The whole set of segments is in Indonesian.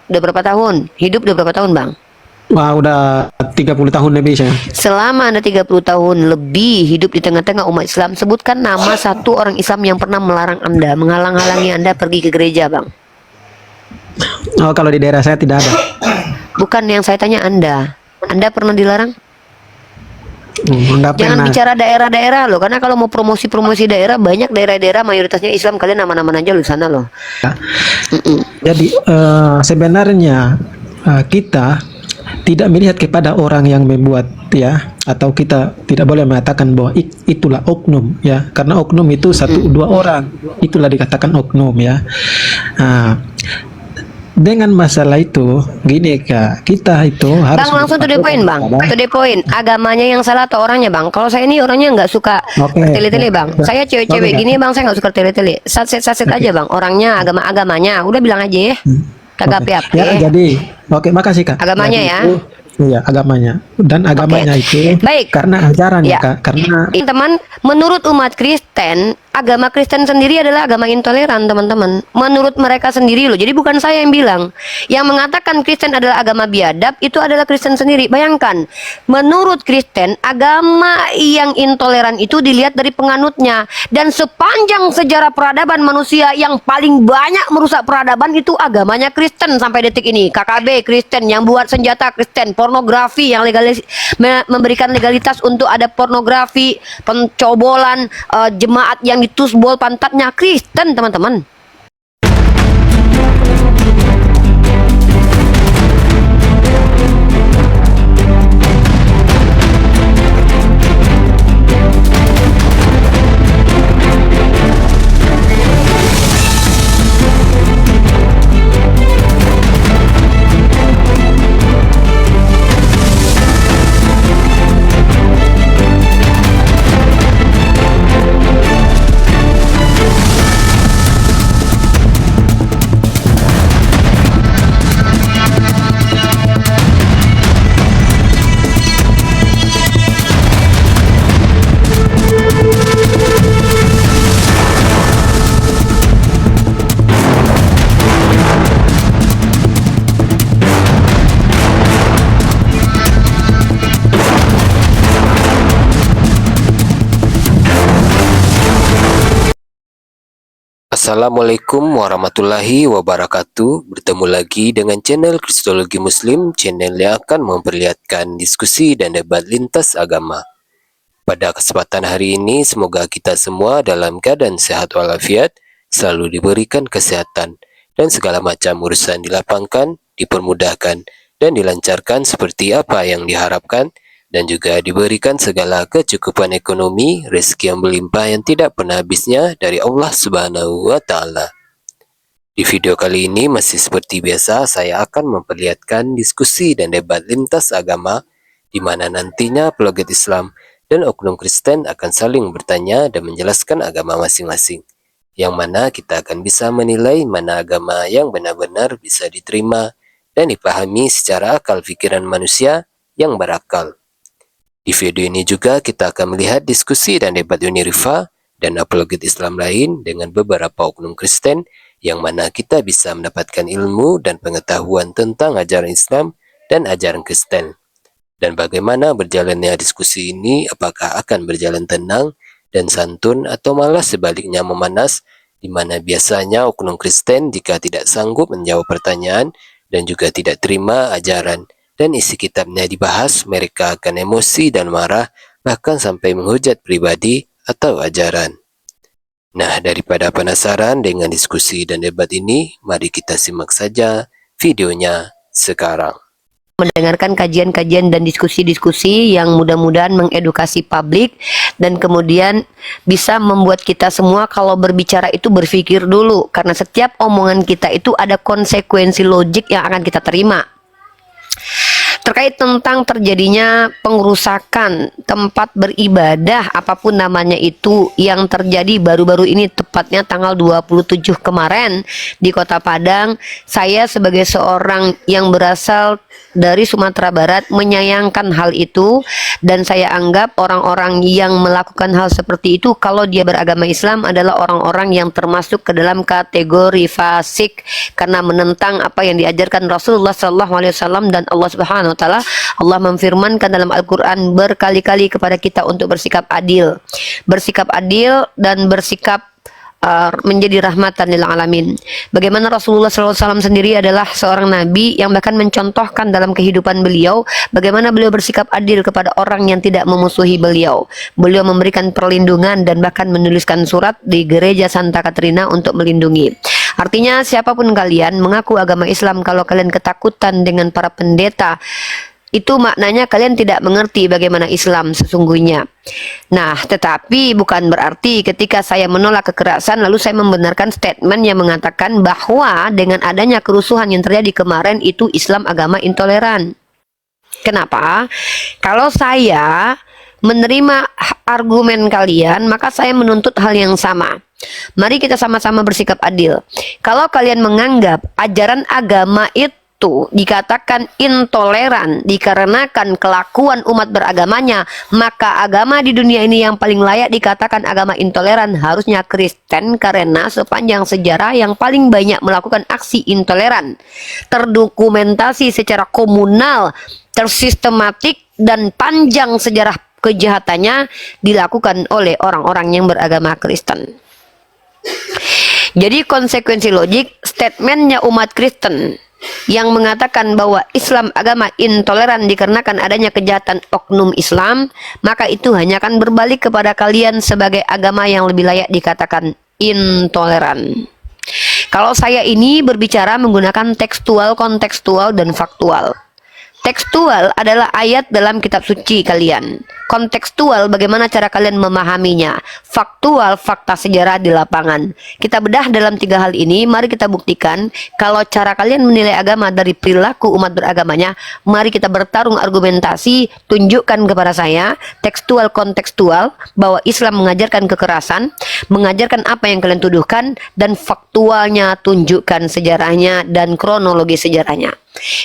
Udah berapa tahun? Hidup udah berapa tahun, Bang? Wah, udah 30 tahun lebih saya. Selama Anda 30 tahun lebih hidup di tengah-tengah umat Islam, sebutkan nama satu orang Islam yang pernah melarang Anda, menghalang-halangi Anda pergi ke gereja, Bang. Oh, kalau di daerah saya tidak ada. Bukan yang saya tanya Anda. Anda pernah dilarang? Enggak Jangan pernah. bicara daerah-daerah loh, karena kalau mau promosi-promosi daerah, banyak daerah-daerah mayoritasnya Islam, kalian nama-nama aja loh di sana loh. Jadi sebenarnya kita tidak melihat kepada orang yang membuat, ya, atau kita tidak boleh mengatakan bahwa itulah oknum, ya, karena oknum itu satu dua orang, itulah dikatakan oknum, ya. Nah, dengan masalah itu gini Kak, kita itu harus Bang, langsung to the point, Bang. To the point. Agamanya yang salah atau orangnya, Bang? Kalau saya ini orangnya nggak suka Oke. tele-tele, Bang. Saya cewek-cewek Oke, gini, Bang, saya nggak suka tele-tele. Saset-saset aja, Bang. Orangnya, agamanya. Udah bilang aja ya. Kagak Oke. api-api. Ya, jadi oke, makasih Kak. Agamanya Jadi ya. itu, iya, agamanya. Dan agamanya itu Baik. karena ajarannya Ya. Kak, karena Teman, menurut umat Kristen, agama Kristen sendiri adalah agama intoleran, teman-teman. Menurut mereka sendiri loh. Jadi bukan saya yang bilang. Yang mengatakan Kristen adalah agama biadab, itu adalah Kristen sendiri. Bayangkan, menurut Kristen, agama yang intoleran itu dilihat dari penganutnya. Dan sepanjang sejarah peradaban manusia, yang paling banyak merusak peradaban itu agamanya Kristen sampai detik ini. KKB Kristen, yang buat senjata Kristen, pornografi yang memberikan legalitas untuk ada pornografi, pencobolan, jemaat yang ditusbol pantatnya Kristen, teman-teman. Assalamualaikum warahmatullahi wabarakatuh. Bertemu lagi dengan channel Kristologi Muslim, channel yang akan memperlihatkan diskusi dan debat lintas agama. Pada kesempatan hari ini, semoga kita semua dalam keadaan sehat walafiat, selalu diberikan kesehatan, dan segala macam urusan dilapangkan, dipermudahkan, dan dilancarkan seperti apa yang diharapkan, dan juga diberikan segala kecukupan ekonomi, rezeki yang berlimpah yang tidak pernah habisnya dari Allah Subhanahu wa Ta'ala. Di video kali ini masih seperti biasa, saya akan memperlihatkan diskusi dan debat lintas agama, di mana nantinya apologet Islam dan oknum Kristen akan saling bertanya dan menjelaskan agama masing-masing, yang mana kita akan bisa menilai mana agama yang benar-benar bisa diterima dan dipahami secara akal pikiran manusia yang berakal. Di video ini juga kita akan melihat diskusi dan debat Unirifa dan apologet Islam lain dengan beberapa oknum Kristen, yang mana kita bisa mendapatkan ilmu dan pengetahuan tentang ajaran Islam dan ajaran Kristen. Dan bagaimana berjalannya diskusi ini, apakah akan berjalan tenang dan santun atau malah sebaliknya memanas, di mana biasanya oknum Kristen jika tidak sanggup menjawab pertanyaan dan juga tidak terima ajaran dan isi kitabnya dibahas, mereka akan emosi dan marah, bahkan sampai menghujat pribadi atau ajaran. Nah, daripada penasaran dengan diskusi dan debat ini, mari kita simak saja videonya sekarang. Mendengarkan kajian-kajian dan diskusi-diskusi yang mudah-mudahan mengedukasi publik dan kemudian bisa membuat kita semua kalau berbicara itu berpikir dulu, karena setiap omongan kita itu ada konsekuensi logik yang akan kita terima. Terkait tentang terjadinya pengerusakan tempat beribadah apapun namanya itu yang terjadi baru-baru ini, tepatnya tanggal 27 kemarin di Kota Padang. Saya sebagai seorang yang berasal dari Sumatera Barat menyayangkan hal itu, dan saya anggap orang-orang yang melakukan hal seperti itu kalau dia beragama Islam adalah orang-orang yang termasuk ke dalam kategori fasik karena menentang apa yang diajarkan Rasulullah SAW dan Allah Subhanahu wa taala. Allah memfirmankan dalam Al-Qur'an berkali-kali kepada kita untuk bersikap adil. Bersikap adil dan bersikap menjadi rahmatan lil alamin. Bagaimana Rasulullah SAW sendiri adalah seorang nabi yang bahkan mencontohkan dalam kehidupan beliau bagaimana beliau bersikap adil kepada orang yang tidak memusuhi beliau. Beliau memberikan perlindungan dan bahkan menuliskan surat di gereja Santa Katrina untuk melindungi. Artinya siapapun kalian mengaku agama Islam, kalau kalian ketakutan dengan para pendeta, itu maknanya kalian tidak mengerti bagaimana Islam sesungguhnya. Nah, tetapi bukan berarti ketika saya menolak kekerasan lalu saya membenarkan statement yang mengatakan bahwa dengan adanya kerusuhan yang terjadi kemarin itu Islam agama intoleran. Kenapa? Kalau saya menerima argumen kalian, maka saya menuntut hal yang sama. Mari kita sama-sama bersikap adil. Kalau kalian menganggap ajaran agama itu dikatakan intoleran dikarenakan kelakuan umat beragamanya, maka agama di dunia ini yang paling layak dikatakan agama intoleran harusnya Kristen, karena sepanjang sejarah yang paling banyak melakukan aksi intoleran terdokumentasi secara komunal, tersistematik, dan panjang sejarah kejahatannya dilakukan oleh orang-orang yang beragama Kristen. Jadi konsekuensi logik statementnya umat Kristen yang mengatakan bahwa Islam agama intoleran dikarenakan adanya kejahatan oknum Islam, maka itu hanya akan berbalik kepada kalian sebagai agama yang lebih layak dikatakan intoleran. Kalau saya ini berbicara menggunakan tekstual, kontekstual, dan faktual. Tekstual adalah ayat dalam kitab suci kalian. Kontekstual bagaimana cara kalian memahaminya. Faktual fakta sejarah di lapangan. Kita bedah dalam 3 hal ini. Mari kita buktikan kalau cara kalian menilai agama dari perilaku umat beragamanya. Mari kita bertarung argumentasi. Tunjukkan kepada saya tekstual kontekstual bahwa Islam mengajarkan kekerasan, mengajarkan apa yang kalian tuduhkan, dan faktualnya tunjukkan sejarahnya dan kronologi sejarahnya.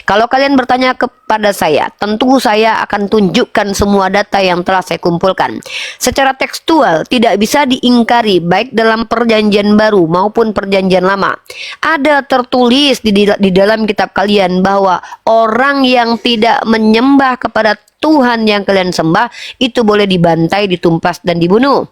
Kalau kalian bertanya kepada saya, tentu saya akan tunjukkan semua data yang telah saya kumpulkan. Secara tekstual tidak bisa diingkari baik dalam perjanjian baru maupun perjanjian lama. Ada tertulis di dalam kitab kalian bahwa orang yang tidak menyembah kepada Tuhan yang kalian sembah itu boleh dibantai, ditumpas, dan dibunuh.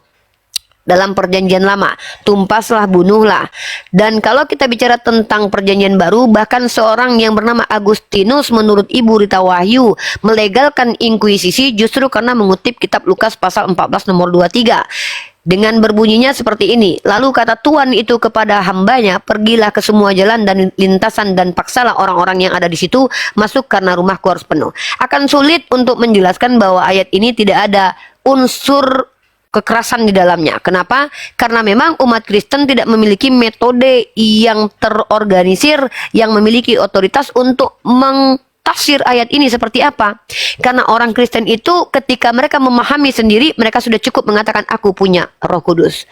Dalam perjanjian lama, tumpaslah, bunuhlah. Dan kalau kita bicara tentang perjanjian baru, bahkan seorang yang bernama Agustinus menurut Ibu Rita Wahyu melegalkan inkuisisi justru karena mengutip kitab Lukas pasal 14 nomor 23 dengan berbunyinya seperti ini. Lalu kata Tuhan itu kepada hambanya, pergilah ke semua jalan dan lintasan dan paksalah orang-orang yang ada di situ masuk karena rumahku harus penuh. Akan sulit untuk menjelaskan bahwa ayat ini tidak ada unsur kekerasan di dalamnya. Kenapa? Karena memang umat Kristen tidak memiliki metode yang terorganisir, yang memiliki otoritas untuk tafsir ayat ini seperti apa. Karena orang Kristen itu ketika mereka memahami sendiri, mereka sudah cukup mengatakan aku punya Roh Kudus.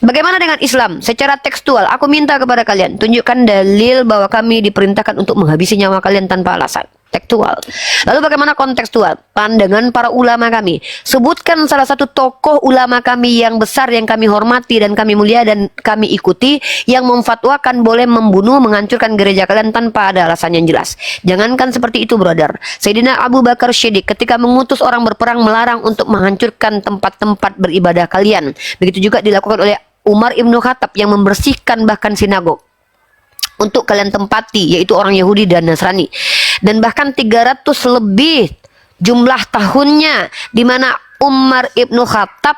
Bagaimana dengan Islam? Secara tekstual, aku minta kepada kalian tunjukkan dalil bahwa kami diperintahkan untuk menghabisi nyawa kalian tanpa alasan. Tekstual. Lalu bagaimana kontekstual? Pandangan para ulama kami. Sebutkan salah satu tokoh ulama kami yang besar yang kami hormati dan kami mulia dan kami ikuti yang memfatwakan boleh membunuh, menghancurkan gereja kalian tanpa ada alasan yang jelas. Jangankan seperti itu, brother. Sayyidina Abu Bakar Siddiq ketika mengutus orang berperang melarang untuk menghancurkan tempat-tempat beribadah kalian. Begitu juga dilakukan oleh Umar Ibnu Khattab yang membersihkan bahkan sinagog untuk kalian tempati, yaitu orang Yahudi dan Nasrani. Dan bahkan 300 lebih jumlah tahunnya di mana Umar Ibnu Khattab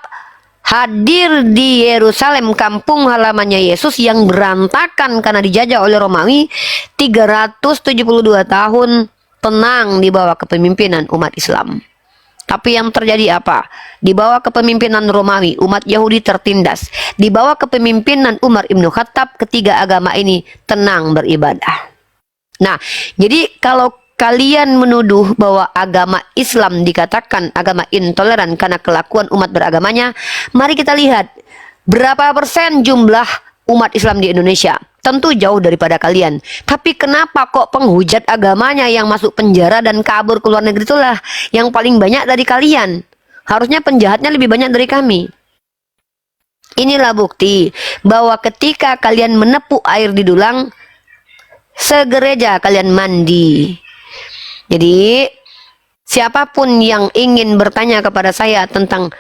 hadir di Yerusalem, kampung halamannya Yesus yang berantakan karena dijajah oleh Romawi. 372 tahun tenang di bawah kepemimpinan umat Islam. Tapi yang terjadi apa? Di bawah kepemimpinan Romawi, umat Yahudi tertindas. Di bawah kepemimpinan Umar Ibnu Khattab, ketiga agama ini tenang beribadah. Nah, jadi kalau kalian menuduh bahwa agama Islam dikatakan agama intoleran karena kelakuan umat beragamanya, mari kita lihat berapa persen jumlah umat Islam di Indonesia. tentu jauh daripada kalian. Tapi kenapa kok penghujat agamanya yang masuk penjara dan kabur ke luar negeri itulah yang paling banyak dari kalian? Harusnya penjahatnya lebih banyak dari kami. Inilah bukti bahwa ketika kalian menepuk air di dulang, segereja kalian mandi. Jadi, siapapun yang ingin bertanya kepada saya tentang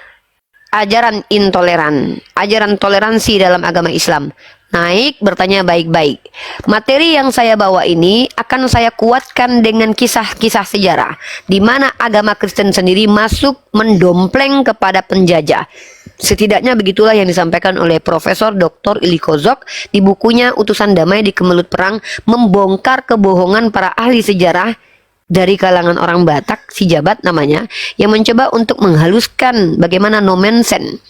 ajaran intoleran, ajaran toleransi dalam agama Islam, naik bertanya baik-baik. Materi yang saya bawa ini akan saya kuatkan dengan kisah-kisah sejarah di mana agama Kristen sendiri masuk mendompleng kepada penjajah. Setidaknya begitulah yang disampaikan oleh Profesor Dr. Ili Kozok di bukunya Utusan Damai di Kemelut Perang, membongkar kebohongan para ahli sejarah dari kalangan orang Batak, si Jabat namanya, yang mencoba untuk menghaluskan bagaimana Nomensen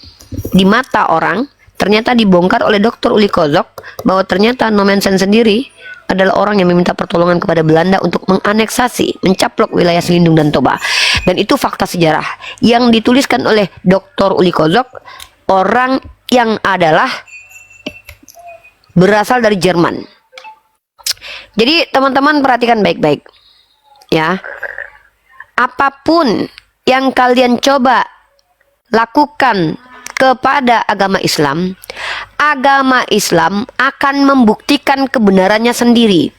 di mata orang. Ternyata dibongkar oleh Dr. Uli Kozok bahwa ternyata Nomensen sendiri adalah orang yang meminta pertolongan kepada Belanda untuk menganeksasi, mencaplok wilayah Selindung dan Toba. Dan itu fakta sejarah yang dituliskan oleh Dr. Uli Kozok, orang yang adalah berasal dari Jerman. Jadi teman-teman perhatikan baik-baik ya. Apapun yang kalian coba lakukan kepada agama Islam akan membuktikan kebenarannya sendiri.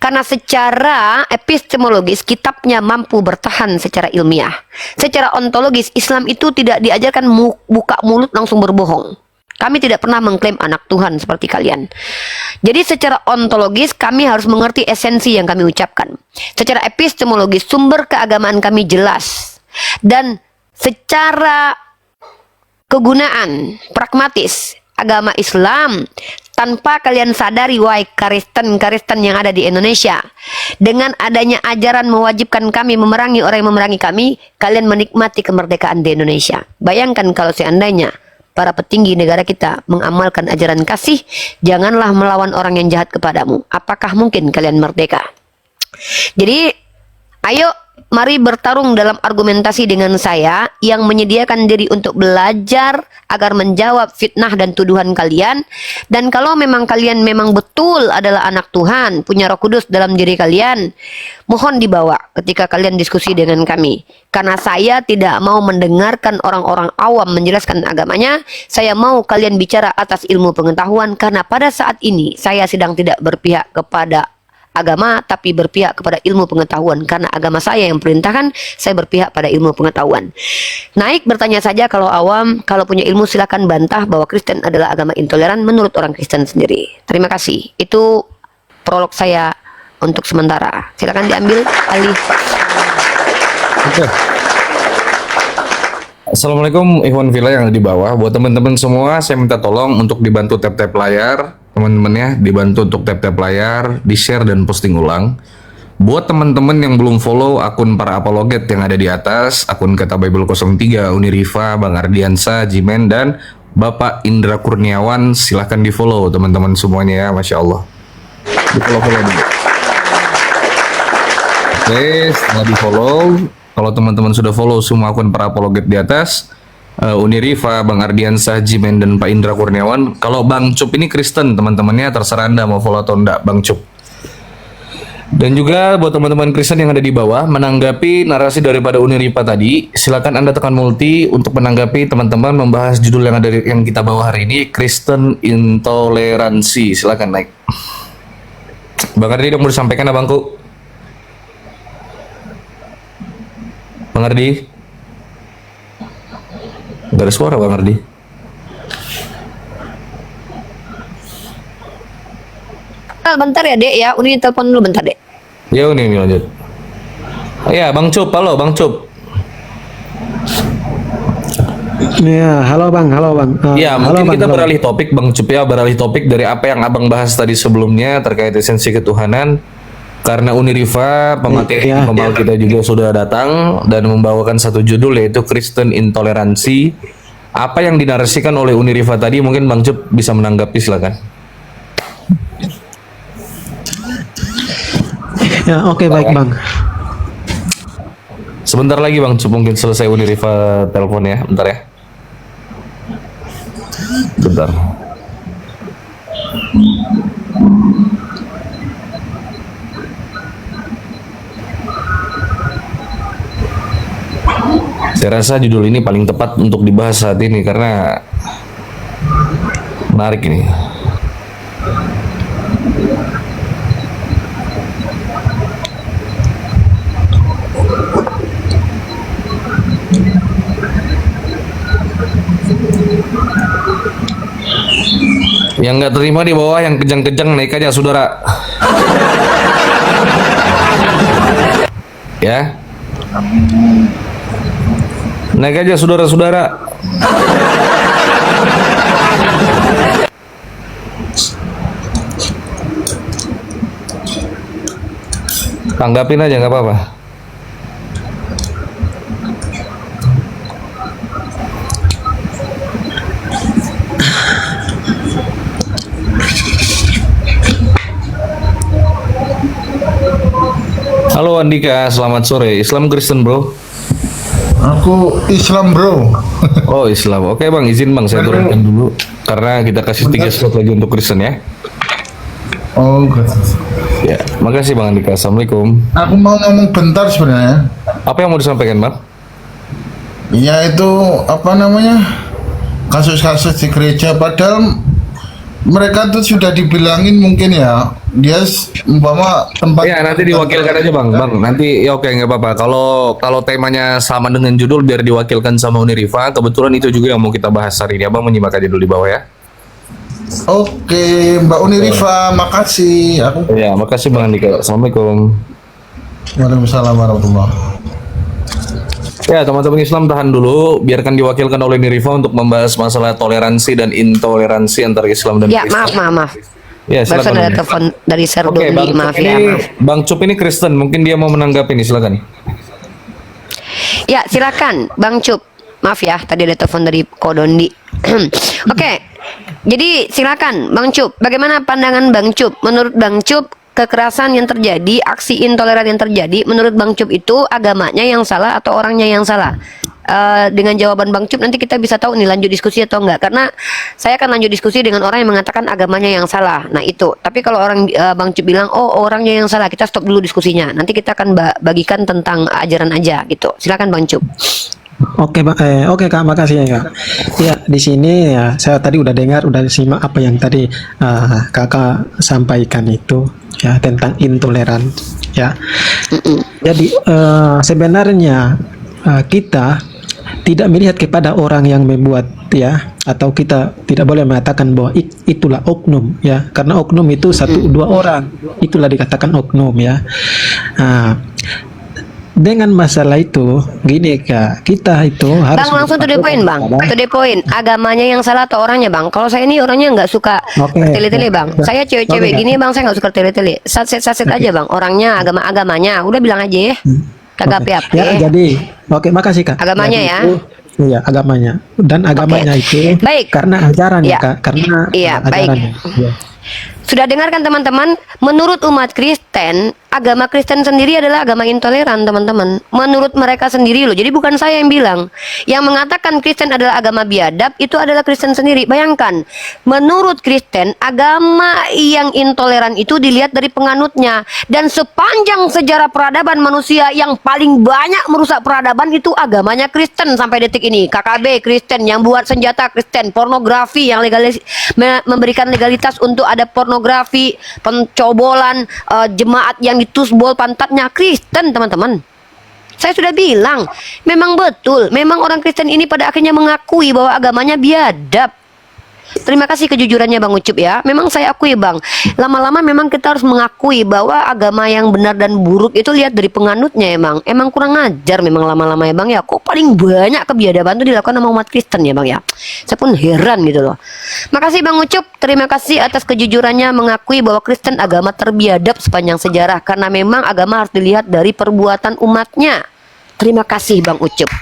Karena secara epistemologis kitabnya mampu bertahan secara ilmiah. Secara ontologis Islam itu tidak diajarkan buka mulut langsung berbohong. Kami tidak pernah mengklaim anak Tuhan seperti kalian. Jadi secara ontologis kami harus mengerti esensi yang kami ucapkan. Secara epistemologis sumber keagamaan kami jelas. Dan secara kegunaan pragmatis agama Islam, tanpa kalian sadari wahai Kristen yang ada di Indonesia, dengan adanya ajaran mewajibkan kami memerangi orang yang memerangi kami, kalian menikmati kemerdekaan di Indonesia. Bayangkan kalau seandainya para petinggi negara kita mengamalkan ajaran kasih, janganlah melawan orang yang jahat kepadamu. Apakah mungkin kalian merdeka? Jadi ayo mari bertarung dalam argumentasi dengan saya yang menyediakan diri untuk belajar agar menjawab fitnah dan tuduhan kalian. Dan kalau memang kalian memang betul adalah anak Tuhan, punya Roh Kudus dalam diri kalian, mohon dibawa ketika kalian diskusi dengan kami. Karena saya tidak mau mendengarkan orang-orang awam menjelaskan agamanya. Saya mau kalian bicara atas ilmu pengetahuan, karena pada saat ini saya sedang tidak berpihak kepada agama, tapi berpihak kepada ilmu pengetahuan. Karena agama saya yang perintahkan, saya berpihak pada ilmu pengetahuan. Naik bertanya saja kalau awam, kalau punya ilmu silakan bantah bahwa Kristen adalah agama intoleran menurut orang Kristen sendiri. Terima kasih. Itu prolog saya untuk sementara. Silakan diambil alih. Oke. Assalamualaikum Ikhwan Villa yang ada di bawah. Buat teman-teman semua, saya minta tolong untuk dibantu tap-tap layar. Teman-teman ya, dibantu untuk tap-tap layar, di-share dan posting ulang. Buat teman-teman yang belum follow akun para apologet yang ada di atas, akun Kata Bible 03, Uniriva, Bang Ardiansa, Jimen, dan Bapak Indra Kurniawan, silahkan di-follow teman-teman semuanya ya, Masya Allah. Di-follow dulu. Oke, setelah di-follow, kalau teman-teman sudah follow semua akun para apologet di atas, Uniriva, Bang Ardiansa, Jimen, dan Pak Indra Kurniawan. Kalau Bang Cup ini Kristen, teman-temannya terserah Anda mau follow atau enggak, Bang Cup. Dan juga buat teman-teman Kristen yang ada di bawah, menanggapi narasi daripada Uniriva tadi, silakan Anda tekan multi untuk menanggapi teman-teman membahas judul yang ada yang kita bawa hari ini, Kristen Intoleransi. Silakan naik. Bang Ardi, mau disampaikan abangku? Bang Ardi? Gak ada suara Bang Ardi. Bentar ya Dek ya, Uni telepon dulu bentar Dek. Ya Uni lanjut. Ya Bang Cup, halo Bang Cup. Ya, halo Bang. Ya Halo, mungkin Bang, kita halo, beralih topik Bang Cup ya, beralih topik dari apa yang Abang bahas tadi sebelumnya terkait esensi ketuhanan. Karena Uniriva, pemateri pembawa kita juga sudah datang dan membawakan satu judul yaitu Kristen Intoleransi. Apa yang dinarasikan oleh Uniriva tadi mungkin Bang Cup bisa menanggapi, silakan. Ya, oke, baik Bang. Sebentar lagi Bang Cup mungkin selesai Uniriva telepon ya, bentar ya. Bentar. Saya rasa judul ini paling tepat untuk dibahas saat ini karena menarik ini. Yang nggak terima di bawah, yang kejang-kejang naik aja, saudara. Ya, naik aja, saudara-saudara. Tanggapin aja, nggak apa-apa. Halo Andika, selamat sore. Islam Kristen, bro? Aku Islam, bro. Oh, Islam. Oke bang, izin bang, saya turunkan dulu karena kita kasih 3 slot lagi untuk Kristen ya. Oh, gitu. Ya, makasih bang Andika. Assalamualaikum. Aku mau ngomong bentar sebenarnya. Apa yang mau disampaikan bang? Ya itu apa namanya, kasus-kasus di gereja. Padahal mereka tuh sudah dibilangin mungkin ya, dia umpama tempat. Ya nanti diwakilkan aja bang. Bang nanti ya oke, nggak apa-apa. Kalau temanya sama dengan judul biar diwakilkan sama Uniriva. Kebetulan itu juga yang mau kita bahas hari ini. Abang menyimak aja dulu di bawah ya. Oke, Mbak Uniriva, makasih. Ya makasih bang Andika. Assalamualaikum. Waalaikumsalam warahmatullahi. Ya teman-teman Islam tahan dulu, biarkan diwakilkan oleh Niriva untuk membahas masalah toleransi dan intoleransi antara Islam dan Ya, Kristen. maaf. Ya Barusan silakan. ada Bang. telepon dari Oke, Serdoli, Bang Cup maaf ya. ini, Maaf. Bang Cup ini Kristen, mungkin dia mau menanggapi nih, silakan. Ya, silakan Bang Cup. Maaf ya, tadi ada telepon dari Kodondi. Oke. Jadi silakan Bang Cup. Bagaimana pandangan Bang Cup? Menurut Bang Cup, kekerasan yang terjadi, aksi intoleran yang terjadi, menurut Bang Cup itu agamanya yang salah atau orangnya yang salah? Dengan jawaban Bang Cup nanti kita bisa tahu nih lanjut diskusi atau enggak, karena saya akan lanjut diskusi dengan orang yang mengatakan agamanya yang salah. Nah itu, tapi kalau orang Bang Cup bilang oh orangnya yang salah, kita stop dulu diskusinya. Nanti kita akan bagikan tentang ajaran aja gitu. Silakan Bang Cup. Oke, oke Kak, makasih ya Kak. Ya, di sini ya saya tadi udah dengar, udah simak apa yang tadi Kakak sampaikan itu ya tentang intoleran ya. Jadi sebenarnya kita tidak melihat kepada orang yang membuat ya, atau kita tidak boleh mengatakan bahwa itulah oknum ya, karena oknum itu 1-2 orang, itulah dikatakan oknum ya. Dengan masalah itu gini Kak, kita itu harus Bang langsung to the point Bang, to the point. Agamanya yang salah atau orangnya Bang? Kalau saya ini orangnya nggak suka tele-tele Bang. Saya cewek-cewek gini Bang, saya nggak suka tele-tele. Saset aja Bang. Orangnya, agamanya. Udah bilang aja ya. Kagak api-api. Ya, jadi makasih Kak. Agamanya Jadi ya. Iya, agamanya. Dan agamanya itu Baik. karena ajarannya Ya. Kak, karena Iya, baik. ajarannya. Ya. Sudah dengarkan teman-teman, menurut umat Kristen, agama Kristen sendiri adalah agama intoleran teman-teman. Menurut mereka sendiri loh, jadi bukan saya yang bilang. Yang mengatakan Kristen adalah agama biadab, itu adalah Kristen sendiri. Bayangkan, menurut Kristen, agama yang intoleran itu dilihat dari penganutnya. Dan sepanjang sejarah peradaban manusia yang paling banyak merusak peradaban itu agamanya Kristen sampai detik ini. KKB Kristen, yang buat senjata Kristen, pornografi yang memberikan legalitas untuk ada pornografi, pencobolan, jemaat yang ditusbol pantatnya Kristen teman-teman. Saya sudah bilang, memang betul, memang orang Kristen ini pada akhirnya mengakui bahwa agamanya biadab. Terima kasih kejujurannya Bang Ucup ya. Memang saya akui Bang, lama-lama memang kita harus mengakui bahwa agama yang benar dan buruk itu lihat dari penganutnya. Emang kurang ajar memang lama-lama ya Bang ya. Kok paling banyak kebiadaban itu dilakukan sama umat Kristen ya Bang ya. Saya pun heran gitu loh. Makasih Bang Ucup, terima kasih atas kejujurannya mengakui bahwa Kristen agama terbiadab sepanjang sejarah, karena memang agama harus dilihat dari perbuatan umatnya. Terima kasih Bang Ucup.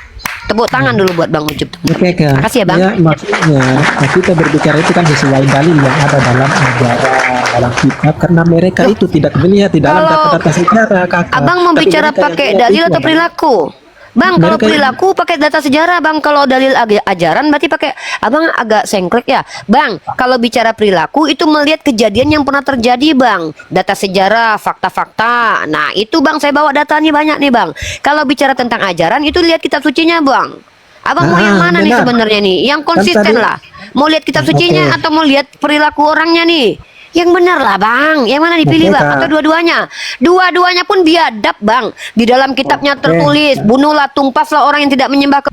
Tepuk tangan dulu buat Bang Ucup. Oke Kak. Makasih ya Bang. Ya, maksudnya kita berbicara itu kan sesuai dalil yang ada dalam ajaran, dalam kitab, karena mereka itu tidak melihat di dalam Kalau kata-kata sejarah Kakak. Abang mau Tapi bicara mereka yang pakai lihat dalil itu atau adalah- perilaku? Bang, kalau Mereka- perilaku pakai data sejarah, Bang. Kalau dalil ajaran berarti pakai, Abang agak sengklek ya. Bang, kalau bicara perilaku itu melihat kejadian yang pernah terjadi, Bang. Data sejarah, fakta-fakta. Nah, itu Bang saya bawa datanya banyak nih, Bang. Kalau bicara tentang ajaran itu lihat kitab sucinya, Bang. Abang mau yang mana nih benar. sebenarnya nih? Yang konsisten tadi- lah. Mau lihat kitab sucinya Oke. atau mau lihat perilaku orangnya nih? Yang benar lah, Bang. Yang mana dipilih, Oke, Bang? Kak. Atau dua-duanya? Dua-duanya pun biadab, Bang. Di dalam kitabnya Oke. tertulis, bunuhlah, tumpaslah orang yang tidak menyembah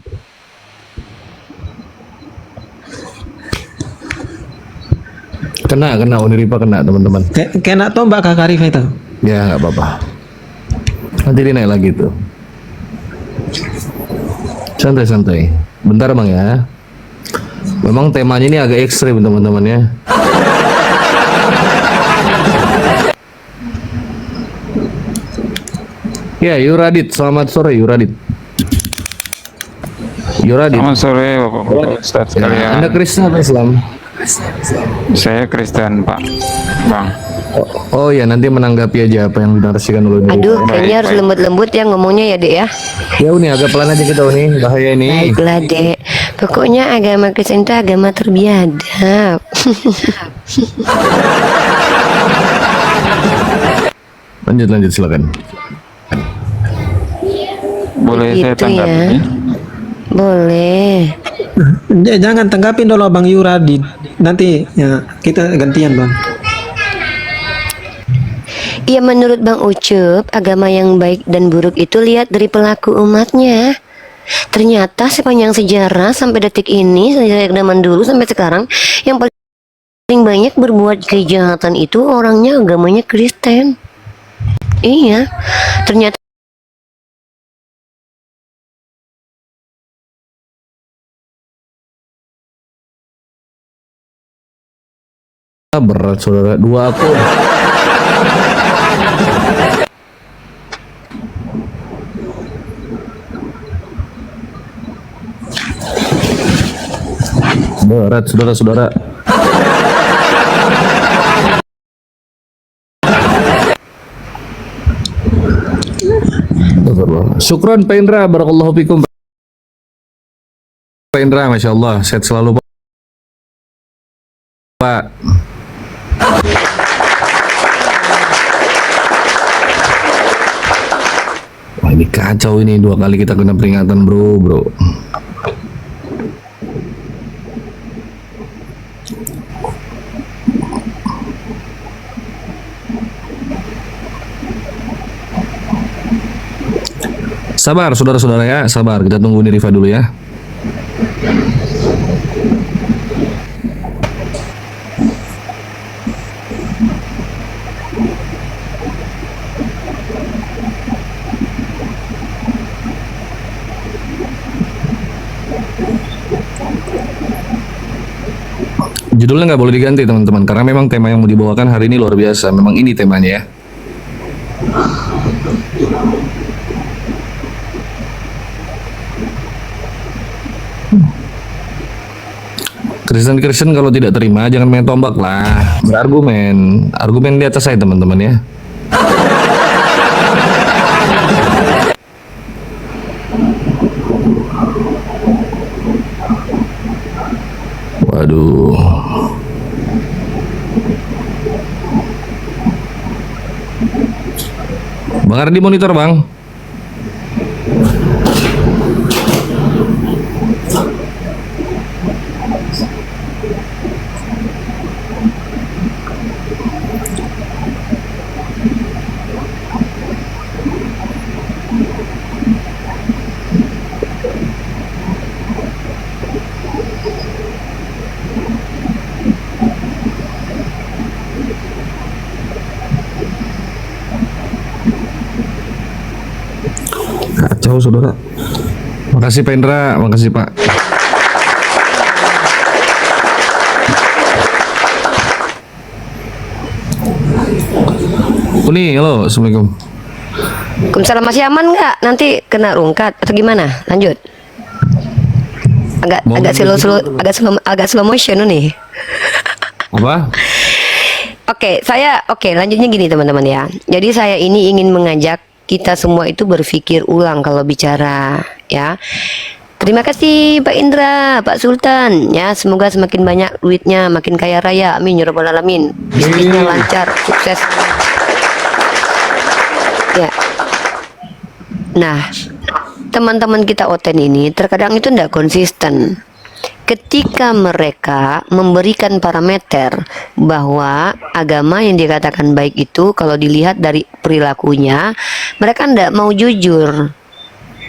Kena Uniriva kena teman-teman. Kena tombak Kakak Rifai itu. Ya nggak apa-apa. Nanti dia naik lagi tuh. Santai-santai. Bentar bang ya. Memang temanya ini agak ekstrim teman-teman ya. Ya Yuradit, selamat sore Yuradit. Yuradit. Selamat sore Bapak Ustadz Ya, sekalian. Anda Kristen atau Islam? Saya Kristen Pak, Bang. Oh ya nanti menanggapi aja apa yang dinarasikan oleh Uniriva. Aduh, Baik, kayaknya harus baik. lembut-lembut ya ngomongnya ya, Dek ya. Ya Uni agak pelan aja kita Uni, bahaya ini. Baiklah, Dek. Pokoknya agama Kristen itu agama terbiadab. Lanjut silakan. Boleh saya Begitu tanggapi? ya. Boleh. Jangan tanggapin dulu Bang Yuradit. Nanti ya kita gantian Bang. Ya menurut Bang Ucup, agama yang baik dan buruk itu lihat dari pelaku umatnya. Ternyata sepanjang sejarah sampai detik ini, sejak zaman dulu sampai sekarang, yang paling banyak berbuat kejahatan itu orangnya agamanya Kristen. Iya, ternyata Berat saudara, dua akun. Berat saudara-saudara. Syukron Pak Indra, barakallahu fikum. Pak Indra, Masya Allah, sehat selalu Pak. Wah ini kacau ini, 2 kali kita kena peringatan bro. Sabar saudara-saudara ya, sabar. Kita tunggu nih Riva dulu ya. Judulnya nggak boleh diganti teman-teman, karena memang tema yang mau dibawakan hari ini luar biasa. Memang ini temanya ya. Kristen kalau tidak terima jangan main tombak lah, berargumen, argumen di atas saya teman-teman ya. Waduh. Bang Ardi monitor bang. Kacau saudara. Makasih Pak Indra, makasih Pak. Uni, halo, assalamualaikum. Waalaikumsalam, masih aman nggak? Nanti kena rungkat atau gimana? Lanjut. Agak Mau agak slow motion nih. Apa? Oke, lanjutnya gini teman-teman ya. Jadi saya ini ingin mengajak kita semua itu berpikir ulang kalau bicara, ya. Terima kasih Pak Indra, Pak Sultan, ya. Semoga semakin banyak duitnya, makin kaya raya, amin ya rabbal alamin. Bisnisnya lancar, sukses. Ya. Nah, teman-teman kita Oten ini terkadang itu tidak konsisten. Ketika mereka memberikan parameter bahwa agama yang dikatakan baik itu kalau dilihat dari perilakunya, mereka tidak mau jujur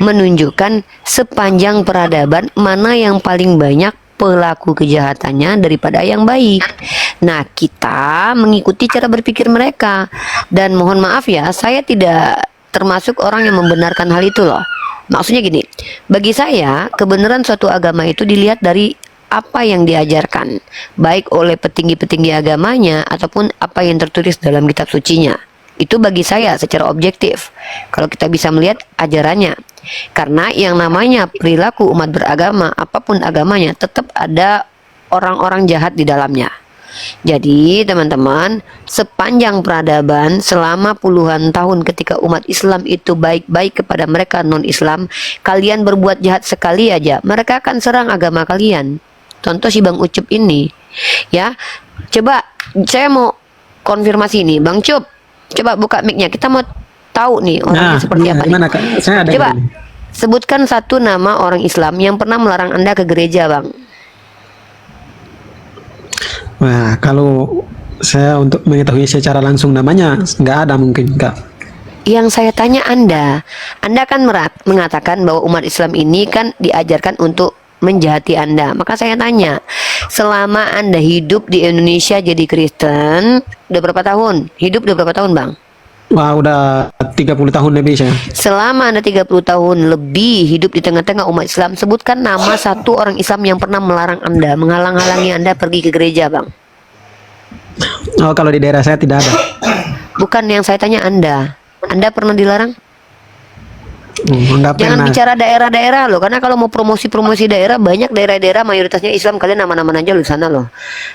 menunjukkan sepanjang peradaban mana yang paling banyak pelaku kejahatannya daripada yang baik. Nah, kita mengikuti cara berpikir mereka. Dan mohon maaf ya, saya tidak termasuk orang yang membenarkan hal itu loh. Maksudnya gini, bagi saya kebenaran suatu agama itu dilihat dari apa yang diajarkan, baik oleh petinggi-petinggi agamanya ataupun apa yang tertulis dalam kitab sucinya. Itu bagi saya secara objektif, kalau kita bisa melihat ajarannya. Karena yang namanya perilaku umat beragama, apapun agamanya, tetap ada orang-orang jahat di dalamnya. Jadi teman-teman, sepanjang peradaban selama puluhan tahun ketika umat Islam itu baik-baik kepada mereka non-Islam, kalian berbuat jahat sekali aja, mereka akan serang agama kalian. Contoh si Bang Ucup ini, ya. Coba saya mau konfirmasi ini, Bang Cup, coba buka mic-nya, kita mau tahu nih orangnya seperti apa nih. Kak? Saya ada Coba ini. sebutkan satu nama orang Islam yang pernah melarang Anda ke gereja, Bang. Nah, kalau saya untuk mengetahui secara langsung namanya nggak ada mungkin, Kak. Yang saya tanya Anda kan mengatakan bahwa umat Islam ini kan diajarkan untuk menjahati Anda. Maka saya tanya, selama Anda hidup di Indonesia jadi Kristen, udah berapa tahun? Hidup udah berapa tahun, Bang? Wah, udah 30 tahun lebih saya. Selama Anda 30 tahun lebih hidup di tengah-tengah umat Islam, sebutkan nama satu orang Islam yang pernah melarang Anda, menghalang-halangi Anda pergi ke gereja, Bang. Oh, kalau di daerah saya tidak ada. Bukan yang saya tanya Anda. Anda pernah dilarang? Nggak Jangan pernah. bicara daerah-daerah loh, karena kalau mau promosi-promosi daerah, banyak daerah-daerah mayoritasnya Islam, kalian aman-aman aja loh sana loh.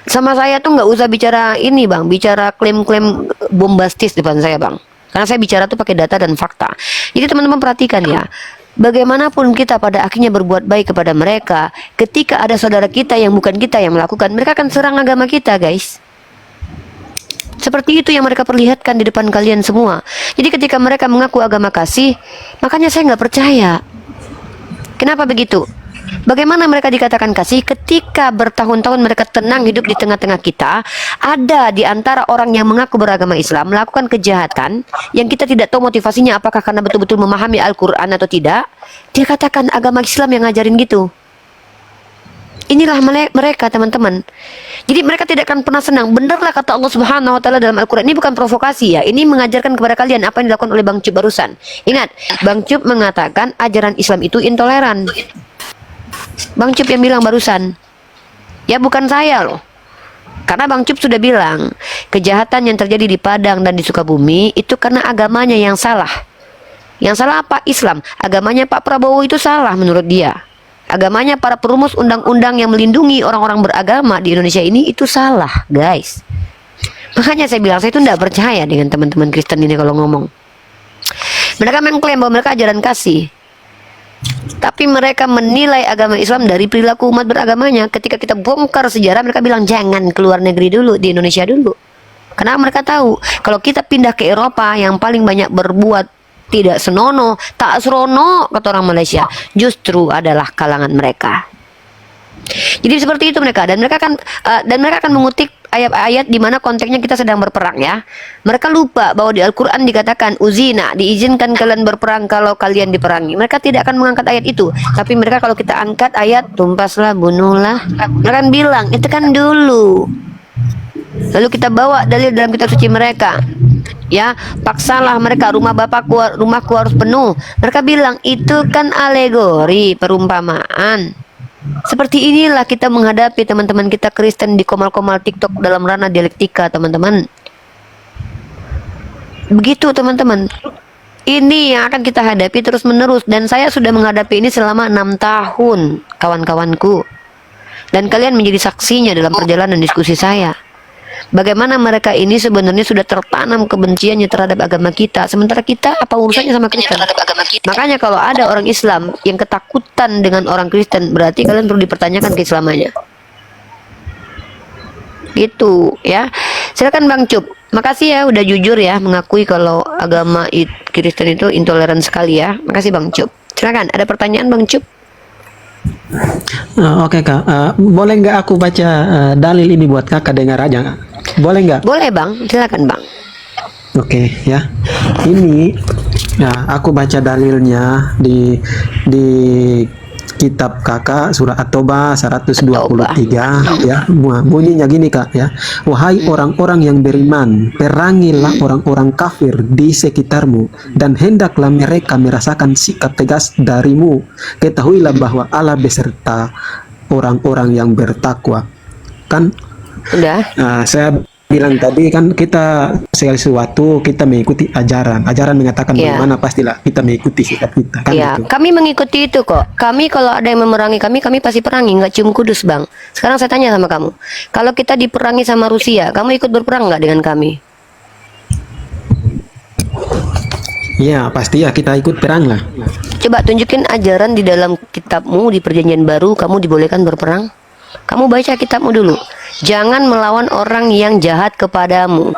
Sama saya tuh nggak usah bicara ini, Bang, bicara klaim-klaim bombastis depan saya, Bang. Karena saya bicara tuh pakai data dan fakta. Jadi teman-teman perhatikan ya, bagaimanapun kita pada akhirnya berbuat baik kepada mereka, ketika ada saudara kita yang bukan kita yang melakukan, mereka akan serang agama kita, guys. Seperti itu yang mereka perlihatkan di depan kalian semua. Jadi ketika mereka mengaku agama kasih, makanya saya nggak percaya. Kenapa begitu? Bagaimana mereka dikatakan kasih ketika bertahun-tahun mereka tenang hidup di tengah-tengah kita, ada di antara orang yang mengaku beragama Islam melakukan kejahatan yang kita tidak tahu motivasinya, apakah karena betul-betul memahami Al-Quran atau tidak. Dia katakan agama Islam yang ngajarin gitu. Inilah mereka, teman-teman. Jadi mereka tidak akan pernah senang. Benarlah kata Allah Subhanahu wa taala dalam Al-Qur'an. Ini bukan provokasi ya. Ini mengajarkan kepada kalian apa yang dilakukan oleh Bang Cup barusan. Ingat, Bang Cup mengatakan ajaran Islam itu intoleran. Bang Cup yang bilang barusan. Ya bukan saya loh. Karena Bang Cup sudah bilang, kejahatan yang terjadi di Padang dan di Sukabumi itu karena agamanya yang salah. Yang salah apa? Islam. Agamanya Pak Prabowo itu salah menurut dia. Agamanya para perumus undang-undang yang melindungi orang-orang beragama di Indonesia ini itu salah, guys. Makanya saya bilang, saya itu tidak percaya dengan teman-teman Kristen ini kalau ngomong. Mereka mengklaim bahwa mereka ajaran kasih, tapi mereka menilai agama Islam dari perilaku umat beragamanya. Ketika kita bongkar sejarah, mereka bilang jangan keluar negeri dulu, di Indonesia dulu. Karena mereka tahu kalau kita pindah ke Eropa yang paling banyak berbuat tidak senonoh, tak serono kata orang Malaysia, justru adalah kalangan mereka. Jadi seperti itu mereka, dan mereka akan mengutip ayat-ayat di mana konteksnya kita sedang berperang ya. Mereka lupa bahwa di Al-Qur'an dikatakan uzina, diizinkan kalian berperang kalau kalian diperangi. Mereka tidak akan mengangkat ayat itu, tapi mereka kalau kita angkat ayat tumpaslah, bunuhlah, mereka akan bilang itu kan dulu. Lalu kita bawa dalil dalam kitab suci mereka. Ya, paksalah mereka, rumahku harus penuh. Mereka bilang itu kan alegori, perumpamaan. Seperti inilah kita menghadapi teman-teman kita Kristen di komal-komal TikTok dalam ranah dialektika, teman-teman. Begitu, teman-teman. Ini yang akan kita hadapi terus-menerus, dan saya sudah menghadapi ini selama 6 tahun, kawan-kawanku. Dan kalian menjadi saksinya dalam perjalanan diskusi saya. Bagaimana mereka ini sebenarnya sudah tertanam kebenciannya terhadap agama kita, sementara kita apa urusannya sama Kristen? Makanya kalau ada orang Islam yang ketakutan dengan orang Kristen, berarti kalian perlu dipertanyakan keislamannya. Gitu ya. Silakan Bang Cup. Makasih ya udah jujur ya mengakui kalau agama Kristen itu intoleran sekali ya. Makasih Bang Cup. Silakan, ada pertanyaan Bang Cup? Oke Kak, boleh nggak aku baca dalil ini buat Kakak dengar aja? Boleh nggak? Boleh Bang, silakan Bang. Oke ya, ini ya aku baca dalilnya di kitab Kakak surat At-Taubah 123 ya. Bunyinya gini Kak ya. Wahai orang-orang yang beriman, perangilah orang-orang kafir di sekitarmu dan hendaklah mereka merasakan sikap tegas darimu. Ketahuilah bahwa Allah beserta orang-orang yang bertakwa. Kan Udah. saya bilang tadi kan kita segala sesuatu kita mengikuti ajaran mengatakan Iya. bagaimana, pastilah kita mengikuti sikap kita kan Ya, gitu. kami mengikuti itu kok. Kami kalau ada yang memerangi kami pasti perangi, nggak cium kudus Bang. Sekarang saya tanya sama kamu, kalau kita diperangi sama Rusia, kamu ikut berperang nggak dengan kami? Iya pasti ya, kita ikut perang lah. Coba tunjukin ajaran di dalam kitabmu di Perjanjian Baru kamu dibolehkan berperang. Kamu baca kitabmu dulu. Jangan melawan orang yang jahat kepadamu.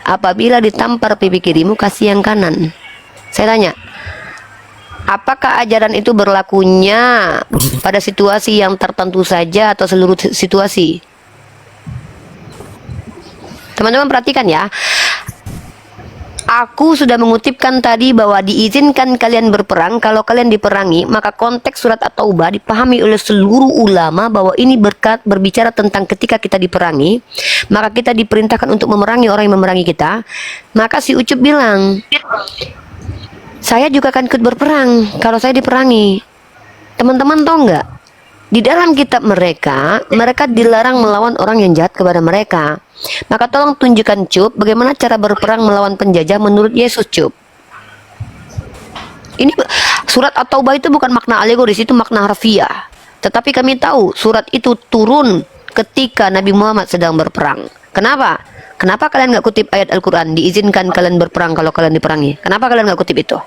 Apabila ditampar pipi kirimu, kasih yang kanan. Saya tanya, apakah ajaran itu berlakunya pada situasi yang tertentu saja atau seluruh situasi? Teman-teman perhatikan ya. Aku sudah mengutipkan tadi bahwa diizinkan kalian berperang kalau kalian diperangi, maka konteks surat At-Taubah dipahami oleh seluruh ulama bahwa ini berbicara tentang ketika kita diperangi, maka kita diperintahkan untuk memerangi orang yang memerangi kita. Maka si Ucup bilang, saya juga akan ikut berperang kalau saya diperangi. Teman-teman tahu nggak? Di dalam kitab mereka dilarang melawan orang yang jahat kepada mereka. Maka tolong tunjukkan Cup, bagaimana cara berperang melawan penjajah menurut Yesus Cup. Ini surat At-Taubah itu bukan makna alegoris, itu makna harfiah. Tetapi kami tahu surat itu turun ketika Nabi Muhammad sedang berperang. Kenapa? Kenapa kalian nggak kutip ayat Al-Quran? Diizinkan kalian berperang kalau kalian diperangi. Kenapa kalian nggak kutip itu?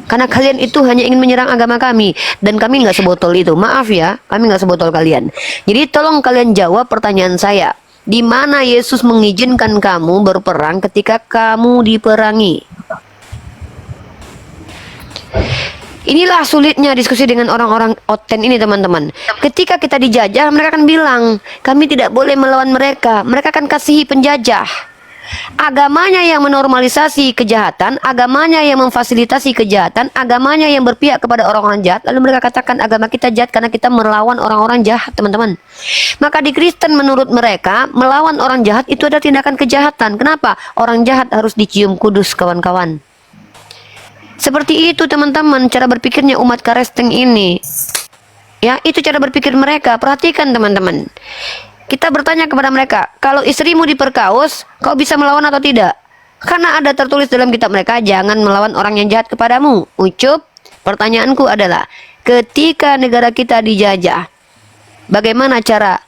Karena kalian itu hanya ingin menyerang agama kami, dan kami nggak sebotol itu. Maaf ya, kami nggak sebotol kalian. Jadi tolong kalian jawab pertanyaan saya. Di mana Yesus mengizinkan kamu berperang ketika kamu diperangi? Inilah sulitnya diskusi dengan orang-orang oten ini teman-teman. Ketika kita dijajah, mereka akan bilang, kami tidak boleh melawan mereka. Mereka akan kasihi penjajah. Agamanya yang menormalisasi kejahatan, agamanya yang memfasilitasi kejahatan, agamanya yang berpihak kepada orang-orang jahat, lalu mereka katakan agama kita jahat karena kita melawan orang-orang jahat, teman-teman. Maka di Kristen menurut mereka, melawan orang jahat itu adalah tindakan kejahatan. Kenapa? Orang jahat harus dicium kudus, kawan-kawan. Seperti itu teman-teman cara berpikirnya umat Kristen ini. Ya, itu cara berpikir mereka. Perhatikan teman-teman. Kita bertanya kepada mereka, kalau istrimu diperkaus, kau bisa melawan atau tidak? Karena ada tertulis dalam kitab mereka, jangan melawan orang yang jahat kepadamu. Ucup, pertanyaanku adalah, ketika negara kita dijajah, bagaimana cara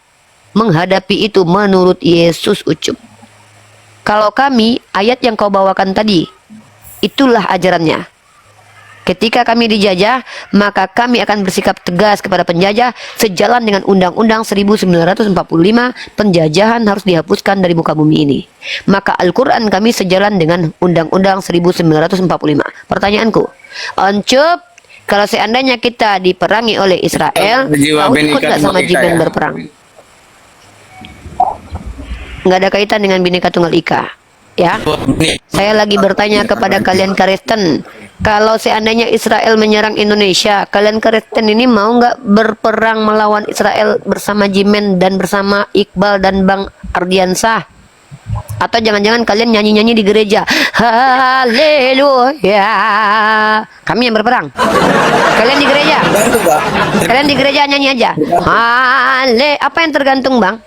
menghadapi itu menurut Yesus Ucup? Kalau kami, ayat yang kau bawakan tadi, itulah ajarannya. Ketika kami dijajah, maka kami akan bersikap tegas kepada penjajah sejalan dengan Undang-Undang 1945, penjajahan harus dihapuskan dari muka bumi ini. Maka Al-Quran kami sejalan dengan Undang-Undang 1945. Pertanyaanku, Oncup, kalau seandainya kita diperangi oleh Israel, kau ikut gak sama Jiben berperang? Nggak ada kaitan dengan Bhinneka Tunggal Ika. Ya, saya lagi bertanya kepada kalian Kristen, kalau seandainya Israel menyerang Indonesia, kalian Kristen ini mau nggak berperang melawan Israel bersama Jimen dan bersama Iqbal dan Bang Ardiansah? Atau jangan-jangan kalian nyanyi-nyanyi di gereja, haleluya, kami yang berperang, kalian di gereja, kalian di gereja nyanyi aja, apa yang tergantung Bang?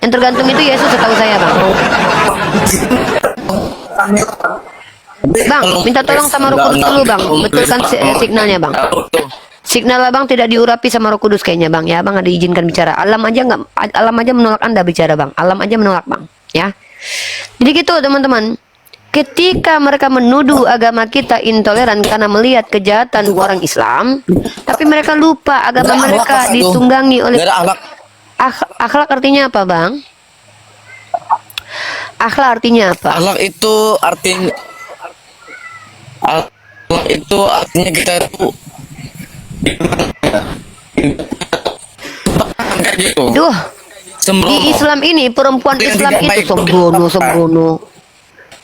Yang tergantung itu Yesus setahu saya Bang. Bang, minta tolong sama Roh Kudus dulu Bang, betulkan signalnya Bang. Signal Abang tidak diurapi sama Roh Kudus kayaknya Bang ya. Bang ada diizinkan bicara. Alam aja menolak Anda bicara Bang. Alam aja menolak Bang. ya. Jadi gitu teman-teman. Ketika mereka menuduh agama kita intoleran karena melihat kejahatan orang Islam, tapi mereka lupa agama mereka ditunggangi oleh akhlak. Artinya apa, Bang? Akhlak artinya apa? Akhlak itu artinya kita itu kayak gitu. Duh, Sembrono. di Islam ini perempuan Yang Islam tidak itu baik. sembrono.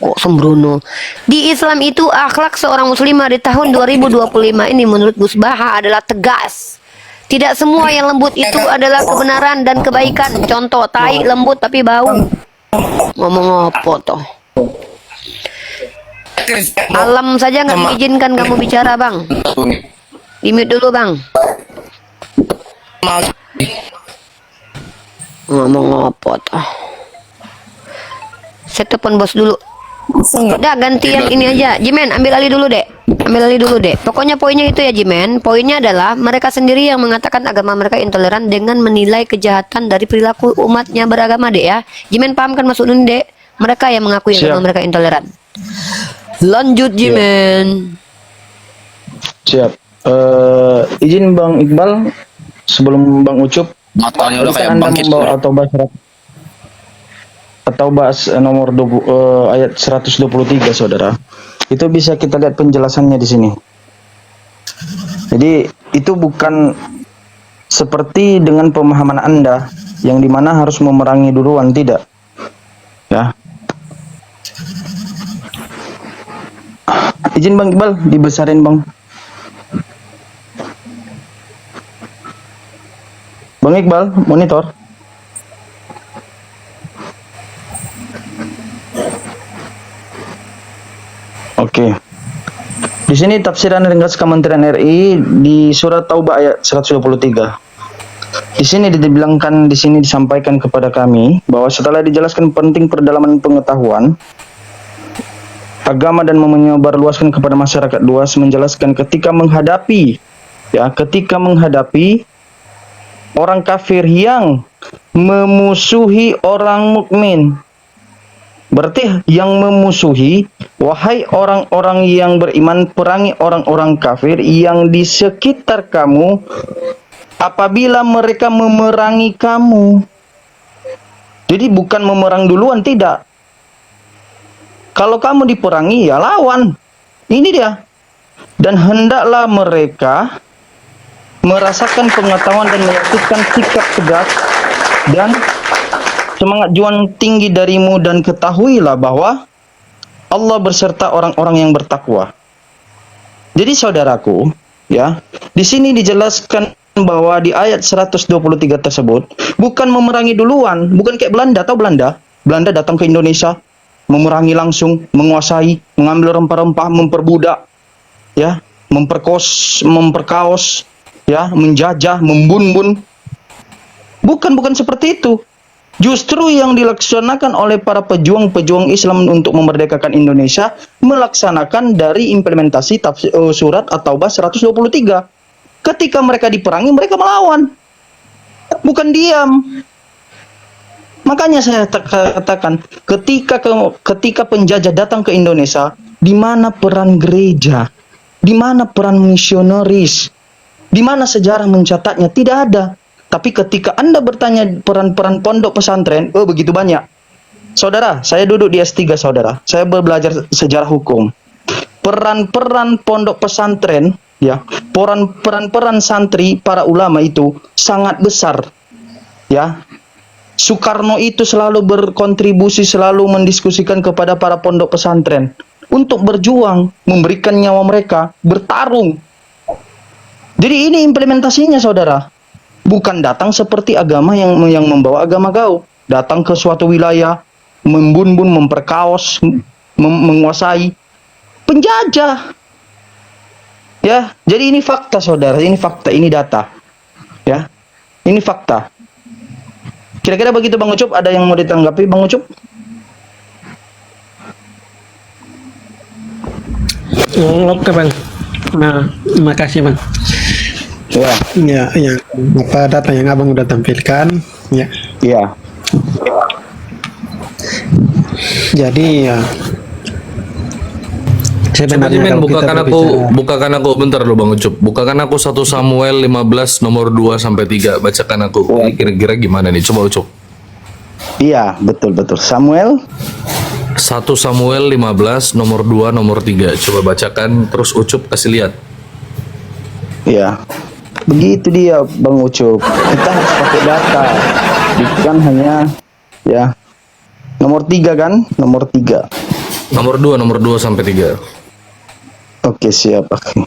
Kok sembrono? Di Islam itu akhlak seorang muslimah di tahun 2025 ini menurut Gus Baha adalah tegas. Tidak semua yang lembut itu adalah kebenaran dan kebaikan. Contoh, tai lembut tapi bau. Ngomong apa toh? Alam saja nggak mengizinkan kamu bicara, Bang. Di-mute dulu, Bang. Ngomong apa toh? Saya telepon bos dulu. Udah gantian ini aja. Jimen, ambil alih dulu, Dek. Ambil alih dulu, Dek. Pokoknya poinnya itu ya, Jimen. Poinnya adalah mereka sendiri yang mengatakan agama mereka intoleran dengan menilai kejahatan dari perilaku umatnya beragama, Dek ya. Jimen paham kan maksud ini, Dek? Mereka yang mengakui agama mereka intoleran. Lanjut, Jimen. Siap. Izin Bang Iqbal, sebelum Bang Ucup, Matanya udah bisa kayak Anda bangkit membawa sudah. atau bahas nomor ayat 123, Saudara. Itu bisa kita lihat penjelasannya di sini. Jadi itu bukan seperti dengan pemahaman Anda yang dimana harus memerangi duluan, tidak. Ya. Izin Bang Iqbal, dibesarin Bang. Bang Iqbal, monitor. Oke. Di sini tafsiran ringkas Kementerian RI di surat Taubah ayat 123. Di sini dibilangkan, di sini disampaikan kepada kami bahwa setelah dijelaskan penting perdalaman pengetahuan agama dan menyebarluaskan kepada masyarakat luas, menjelaskan ketika menghadapi orang kafir yang memusuhi orang mukmin. Berarti yang memusuhi, wahai orang-orang yang beriman, perangi orang-orang kafir yang di sekitar kamu apabila mereka memerangi kamu. Jadi bukan memerang duluan, tidak. Kalau kamu diperangi, ya lawan. Ini dia. Dan hendaklah mereka merasakan pengetahuan dan menyatukan sikap tegas dan semangat juang tinggi darimu, dan ketahuilah bahwa Allah berserta orang-orang yang bertakwa. Jadi saudaraku, ya, di sini dijelaskan bahwa di ayat 123 tersebut bukan memerangi duluan, bukan kayak Belanda. Tahu Belanda? Belanda datang ke Indonesia, memerangi langsung, menguasai, mengambil rempah-rempah, memperbudak, ya, memperkaos, ya, menjajah, membun-bun. Bukan seperti itu. Justru yang dilaksanakan oleh para pejuang-pejuang Islam untuk memerdekakan Indonesia melaksanakan dari implementasi surat At-Taubah 123. Ketika mereka diperangi, mereka melawan. Bukan diam. Makanya saya katakan, ketika penjajah datang ke Indonesia, di mana peran gereja? Di mana peran misionaris? Di mana sejarah mencatatnya? Tidak ada. Tapi ketika Anda bertanya peran-peran pondok pesantren, begitu banyak. Saudara, saya duduk di S3, saudara. Saya belajar sejarah hukum. Peran-peran pondok pesantren, ya, peran-peran santri, para ulama itu sangat besar. Ya. Soekarno itu selalu berkontribusi, selalu mendiskusikan kepada para pondok pesantren untuk berjuang, memberikan nyawa mereka, bertarung. Jadi ini implementasinya, saudara. Bukan datang seperti agama yang membawa agama gaul. Datang ke suatu wilayah, membun-bun, memperkaos, menguasai. Penjajah. Ya, jadi ini fakta, saudara. Ini fakta, ini data. Ya, ini fakta. Kira-kira begitu, Bang Ucup. Ada yang mau ditanggapi, Bang Ucup? Oke Bang. Nah, terima kasih Bang. Ya. Ya, apa data yang Abang udah tampilkan, ya. Ya. Jadi ya Coba sebenarnya Jimen, kalau kita bukakan aku bentar dulu Bang Ucup. Bukakan aku 1 Samuel 15 nomor 2 sampai 3. Bacakan aku. Ini kira-kira gimana nih? Coba Ucup. Iya, betul. Samuel 1 Samuel 15 nomor 2 nomor 3. Coba bacakan terus Ucup kasih lihat. ya. Begitu dia Bang Ucup. Kita harus pakai data. Bukan hanya ya. Nomor 3 kan? Nomor 3. Nomor 2 sampai 3. Oke, siap. Oke.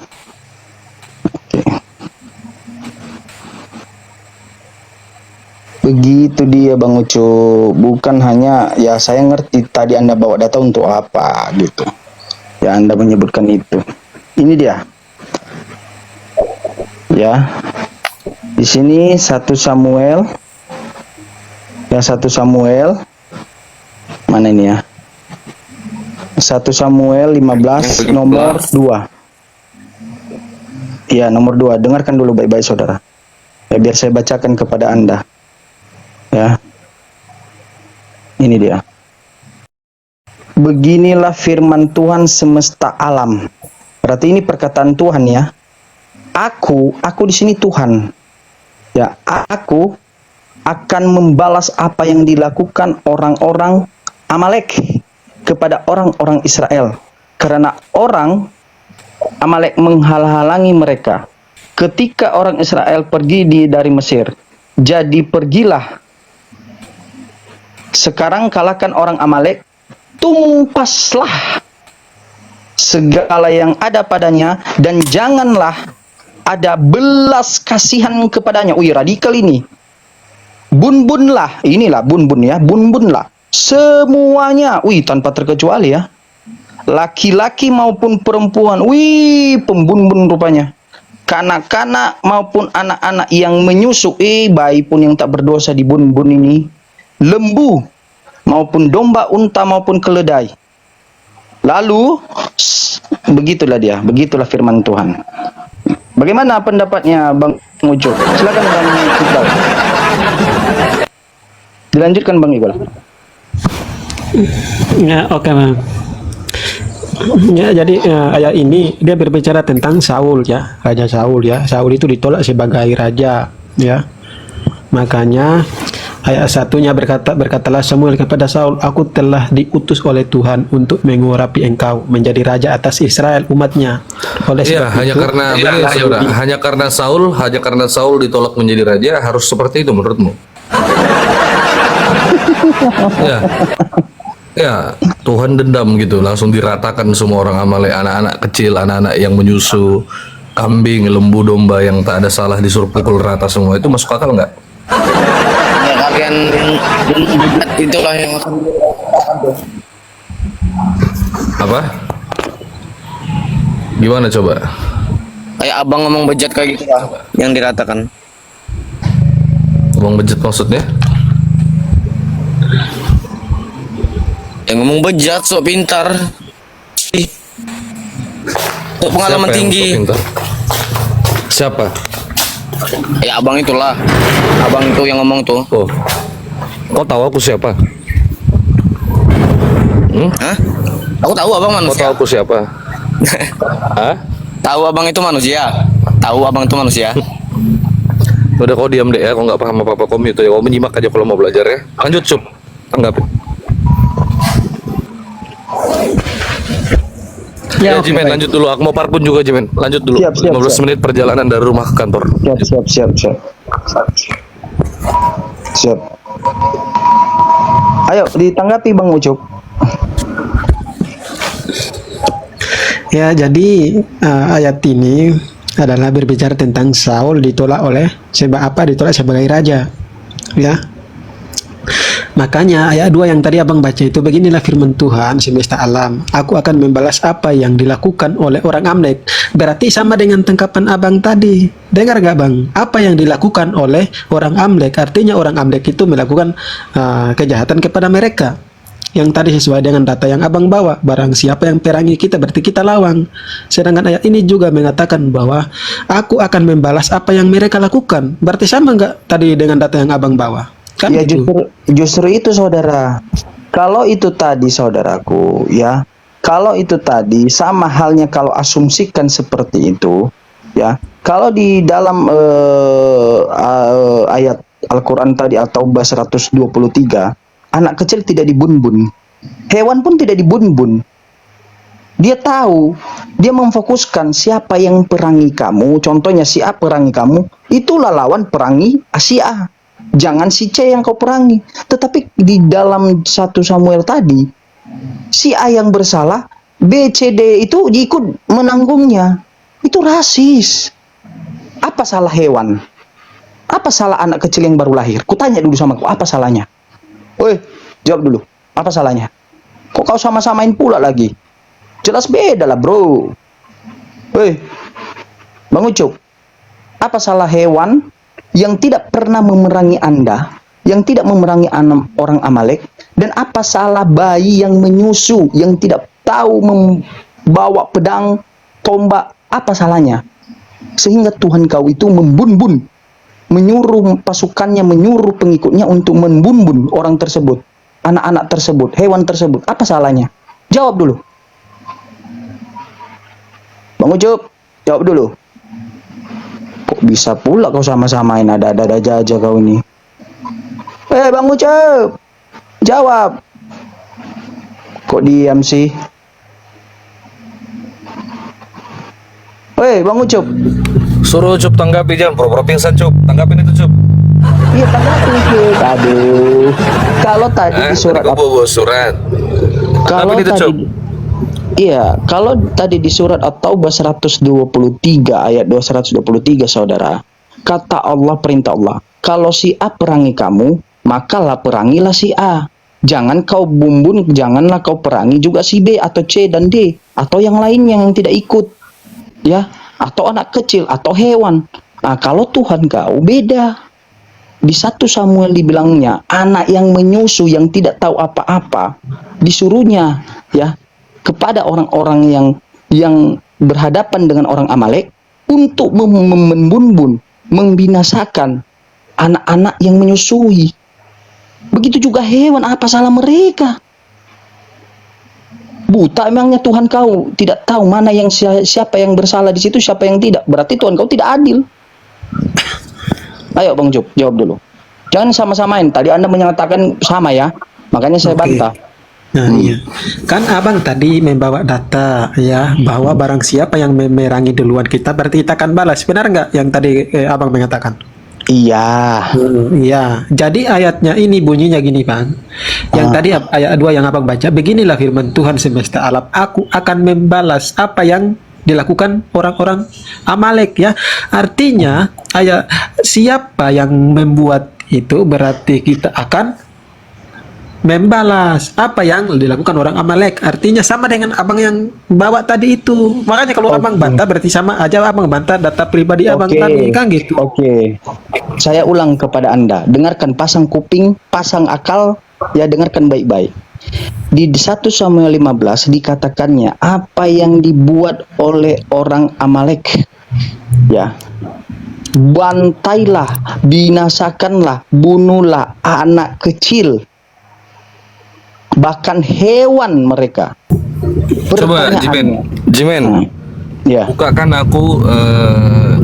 Begitu dia Bang Ucup. Bukan hanya ya, saya ngerti tadi Anda bawa data untuk apa gitu. Ya, Anda menyebutkan itu. Ini dia. Ya. Di sini 1 Samuel. Ya, 1 Samuel. Mana ini ya? 1 Samuel 15 nomor 2. Ya, nomor 2. Dengarkan dulu baik-baik saudara. Ya, biar saya bacakan kepada Anda. Ya. Ini dia. Beginilah firman Tuhan semesta alam. Berarti ini perkataan Tuhan ya. Aku di sini Tuhan. Ya, aku akan membalas apa yang dilakukan orang-orang Amalek kepada orang-orang Israel. Karena orang Amalek menghalang-halangi mereka ketika orang Israel pergi dari Mesir. Jadi pergilah sekarang kalahkan orang Amalek, tumpaslah segala yang ada padanya, dan janganlah ada belas kasihan kepadanya. Wih, radikal ini. Bunbunlah, inilah bunbun ya, bunbunlah semuanya, wih, tanpa terkecuali ya, laki-laki maupun perempuan, wih, pembunbun rupanya, kanak-kanak maupun anak-anak yang menyusu, bayi pun yang tak berdosa di bunbun ini, lembu maupun domba, unta maupun keledai. Lalu begitulah dia, begitulah firman Tuhan. Bagaimana pendapatnya Bang Ucup? Silakan Bang Iqbal. Dilanjutkan Bang Iqbal. Ya, oke Bang. Ya, jadi ayat ini dia berbicara tentang Saul ya, Raja Saul ya. Saul itu ditolak sebagai raja ya. Makanya ayat 1-nya berkatalah Samuel kepada Saul, aku telah diutus oleh Tuhan untuk mengurapi engkau menjadi raja atas Israel umatnya. Oleh Iya, sebab hanya itu, karena hanya karena Saul ditolak menjadi raja harus seperti itu menurutmu? Ya. Ya, Tuhan dendam gitu, langsung diratakan semua orang Amalek, anak-anak kecil, anak-anak yang menyusu, kambing, lembu, domba yang tak ada salah disuruh pukul rata semua. Itu masuk akal nggak? Ya kalian itulah yang akan Apa? Gimana coba? kayak abang ngomong bejat kayak gitu lah yang diratakan. Ngomong bejat maksudnya? Yang ngomong bejat sok pintar. Ih. Sok pengalaman Siapa yang tinggi. sok pintar? Siapa? Ya abang itulah. Abang itu yang ngomong tuh. Oh, kau tahu aku siapa? Hah? Aku tahu abang Kau manusia. tahu aku siapa? Hah? Tahu abang itu manusia. Tahu abang itu manusia. Udah kau diam deh ya, kau nggak paham apa-apa, kau mute ya, kau menyimak aja kalau mau belajar ya. Lanjut Sup, tanggapin. Ya, oke, Jimen, baik. lanjut dulu. Aku mau parkun juga, Jimen. Lanjut dulu. Siap, 15 menit perjalanan dari rumah ke kantor. Siap. Ayo ditanggapi Bang Ucup. Ya, jadi ayat ini adalah berbicara tentang Saul ditolak sebagai raja. Ya. Makanya ayat 2 yang tadi Abang baca itu, beginilah firman Tuhan semesta alam, aku akan membalas apa yang dilakukan oleh orang Amalek. Berarti sama dengan tangkapan Abang tadi. Dengar gak Bang? Apa yang dilakukan oleh orang Amalek, artinya orang Amalek itu melakukan kejahatan kepada mereka. Yang tadi sesuai dengan data yang Abang bawa, barang siapa yang perangi kita berarti kita lawan. Sedangkan ayat ini juga mengatakan bahwa aku akan membalas apa yang mereka lakukan. Berarti sama nggak tadi dengan data yang Abang bawa? Kan Ya gitu. justru itu saudara. Kalau itu tadi saudaraku ya, kalau itu tadi sama halnya kalau asumsikan seperti itu ya. Kalau di dalam ayat Al-Qur'an tadi At-Taubah 123, anak kecil tidak dibun-bun. Hewan pun tidak dibun-bun. Dia tahu, dia memfokuskan siapa yang perangi kamu. Contohnya si A perangi kamu, itulah lawan perangi si A. Jangan si C yang kau perangi. Tetapi di dalam 1 Samuel tadi, si A yang bersalah, B, C, D itu ikut menanggungnya. Itu rasis. Apa salah hewan? Apa salah anak kecil yang baru lahir? Kutanya dulu sama kau, apa salahnya? Woi, jawab dulu. Apa salahnya? Kok kau sama-samain pula lagi? Jelas beda lah, bro. Woi, Bang Ucup, apa salah hewan yang tidak pernah memerangi Anda, yang tidak memerangi orang Amalek, dan apa salah bayi yang menyusu, yang tidak tahu membawa pedang, tombak, apa salahnya? Sehingga Tuhan kau itu membun-bun, menyuruh pasukannya, menyuruh pengikutnya untuk membun-bun orang tersebut, anak-anak tersebut, hewan tersebut. Apa salahnya? Jawab dulu. Bang Ucup, jawab dulu. Kok bisa pula kau sama-samain, ada-ada aja kau ini. Bang Ucup, jawab. Kok diam sih? Bang Ucup. Suruh Cup tanggapi jam, pura-pura pingsan Cup. Tanggapin itu Cup. Iya, tanggapin Cup. Aduh. Kalau tadi di surat Tadi gua bawa surat. kalau Tanggapin itu Cup. tadi iya, kalau tadi di surat At-Taubah 123 ayat 223 saudara, kata Allah, perintah Allah, kalau si A perangi kamu, makalah perangilah si A. Jangan kau bumbun, janganlah kau perangi juga si B atau C dan D atau yang lainnya yang tidak ikut. Ya, atau anak kecil atau hewan. Nah, kalau Tuhan kau beda. Di 1 Samuel dibilangnya anak yang menyusu yang tidak tahu apa-apa disuruhnya ya kepada orang-orang yang berhadapan dengan orang Amalek untuk membun-bun, membinasakan anak-anak yang menyusui. Begitu juga hewan, apa salah mereka? Buta emangnya Tuhan kau, tidak tahu mana yang siapa yang bersalah di situ, siapa yang tidak. Berarti Tuhan kau tidak adil. Ayo Bang Jup, jawab dulu. Jangan sama-samain. Tadi Anda menyatakan sama ya, makanya saya bantah. Nah, iya. Kan abang tadi membawa data ya bahwa barang siapa yang memerangi duluan kita berarti kita akan balas. Benar nggak yang tadi abang mengatakan? Iya. Iya. Jadi ayatnya ini bunyinya gini bang. Yang tadi ayat 2 yang abang baca, beginilah firman Tuhan semesta alam. Aku akan membalas apa yang dilakukan orang-orang Amalek ya. Artinya ayat siapa yang membuat itu berarti kita akan membalas apa yang dilakukan orang Amalek. Artinya sama dengan abang yang bawa tadi itu. Makanya kalau abang bantah berarti sama aja abang bantah data pribadi abang tadi kan gitu. Oke. Saya ulang kepada Anda. Dengarkan, pasang kuping, pasang akal, ya dengarkan baik-baik. Di 1 Samuel 15 dikatakannya apa yang dibuat oleh orang Amalek. Ya. Bantailah, binasakanlah, bunuhlah anak kecil, bahkan hewan mereka. Coba Jimen, ya. bukakan aku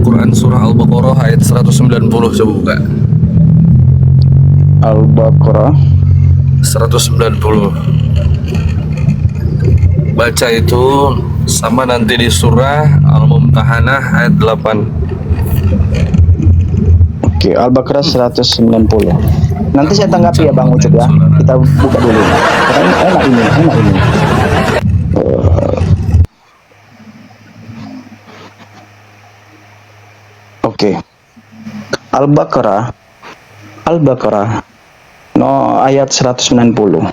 Quran surah Al-Baqarah ayat 190, coba buka. Al-Baqarah 190. Baca itu sama nanti di surah Al-Mumtahanah ayat 8. Oke, Al-Baqarah 190. Nanti saya tanggapi ya Bang Ucup ya. Kita buka dulu. Karena enak ini. Oke. Al-Baqarah no ayat 190.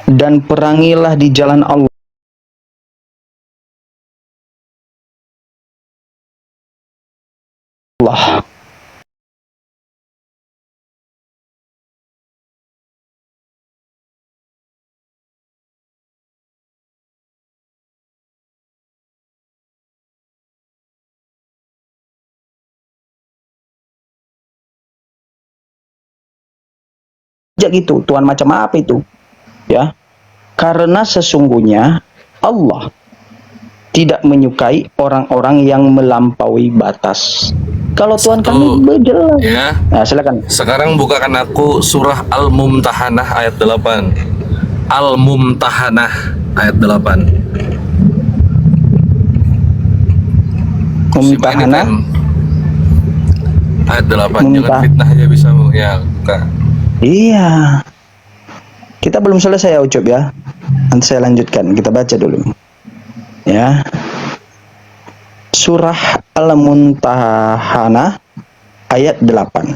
Dan perangilah di jalan Allah gitu. Tuhan macam apa itu? Ya. Karena sesungguhnya Allah tidak menyukai orang-orang yang melampaui batas. Kalau Tuhan kami berjelas. Ya. Nah, silakan. Sekarang bukakan aku surah Al-Mumtahanah ayat 8. Al-Mumtahanah ayat 8. Mumtahanah ayat 8. Jangan fitnah aja bisa ya, buka. Iya. Kita belum selesai ya Ucup ya. Nanti saya lanjutkan. Kita baca dulu. Ya. Surah Al-Mumtahanah ayat 8.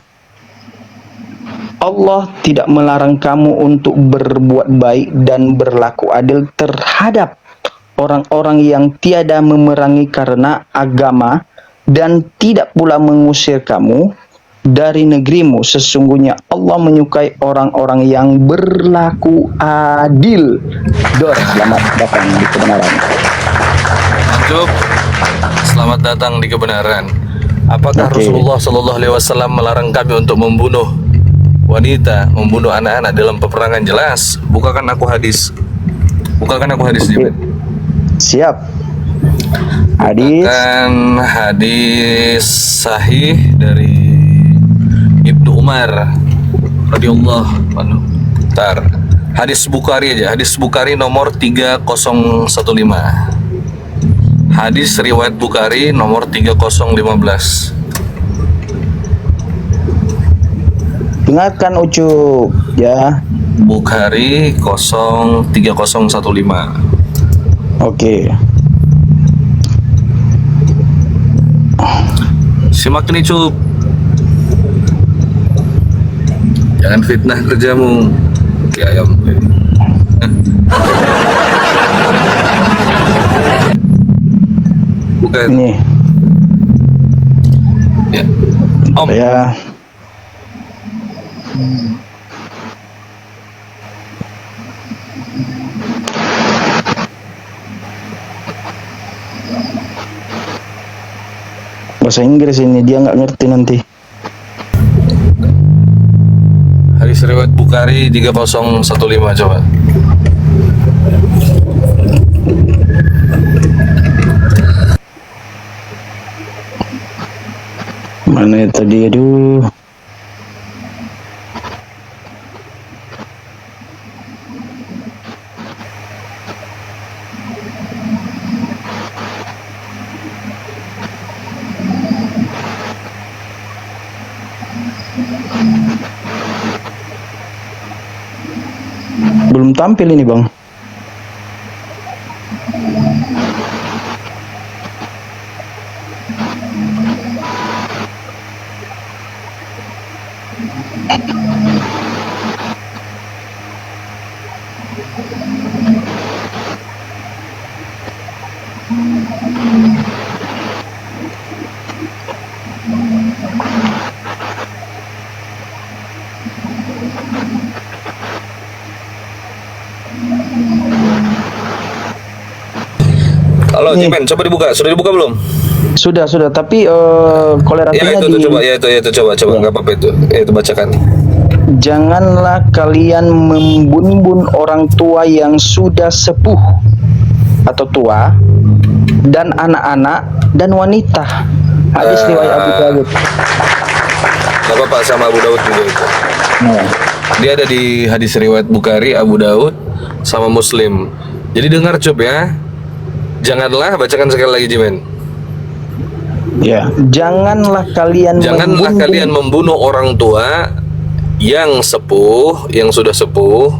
Allah tidak melarang kamu untuk berbuat baik dan berlaku adil terhadap orang-orang yang tiada memerangi karena agama dan tidak pula mengusir kamu dari negerimu. Sesungguhnya Allah menyukai orang-orang yang berlaku adil. Dor, selamat datang di kebenaran. Mantap. Selamat datang di kebenaran. Apakah Rasulullah Shallallahu Alaihi Wasallam melarang kami untuk membunuh wanita, membunuh anak-anak dalam peperangan? Jelas. Bukakan aku hadis. Bukakan aku hadis. Siap. Hadis. Bukan hadis sahih dari Ibnu Umar radhiyallahu anhu. Bentar. Hadis Bukhari aja. Hadis Bukhari nomor 3015. Hadis riwayat Bukhari nomor 3015. Ingatkan Ucup ya. Bukhari 3015. Oke. Simak nih Cup. Jangan fitnah kerjamu. Ya ayam. Bukan. Ini. Ya. Om. Ya. Bahasa Inggris ini dia nggak ngerti nanti. Hadis riwayat Bukhari 3015 coba. Mana itu dia, aduh. Belum tampil ini Bang. Halo Jimen, coba dibuka. Sudah dibuka belum? Sudah, tapi Ya kolerasinya itu di... coba, ya itu coba, nggak apa-apa itu. Ya, itu bacakan. Janganlah kalian membun-bun orang tua yang sudah sepuh atau tua dan anak-anak dan wanita. Hadis riwayat Abu Dawud. Gak apa-apa, sama Abu Dawud juga itu. Nah, Dia ada di hadis riwayat Bukhari, Abu Dawud, sama Muslim. Jadi dengar Cup ya. Janganlah, bacakan sekali lagi Jimen. ya, janganlah kalian membunuh orang tua yang sepuh, yang sudah sepuh,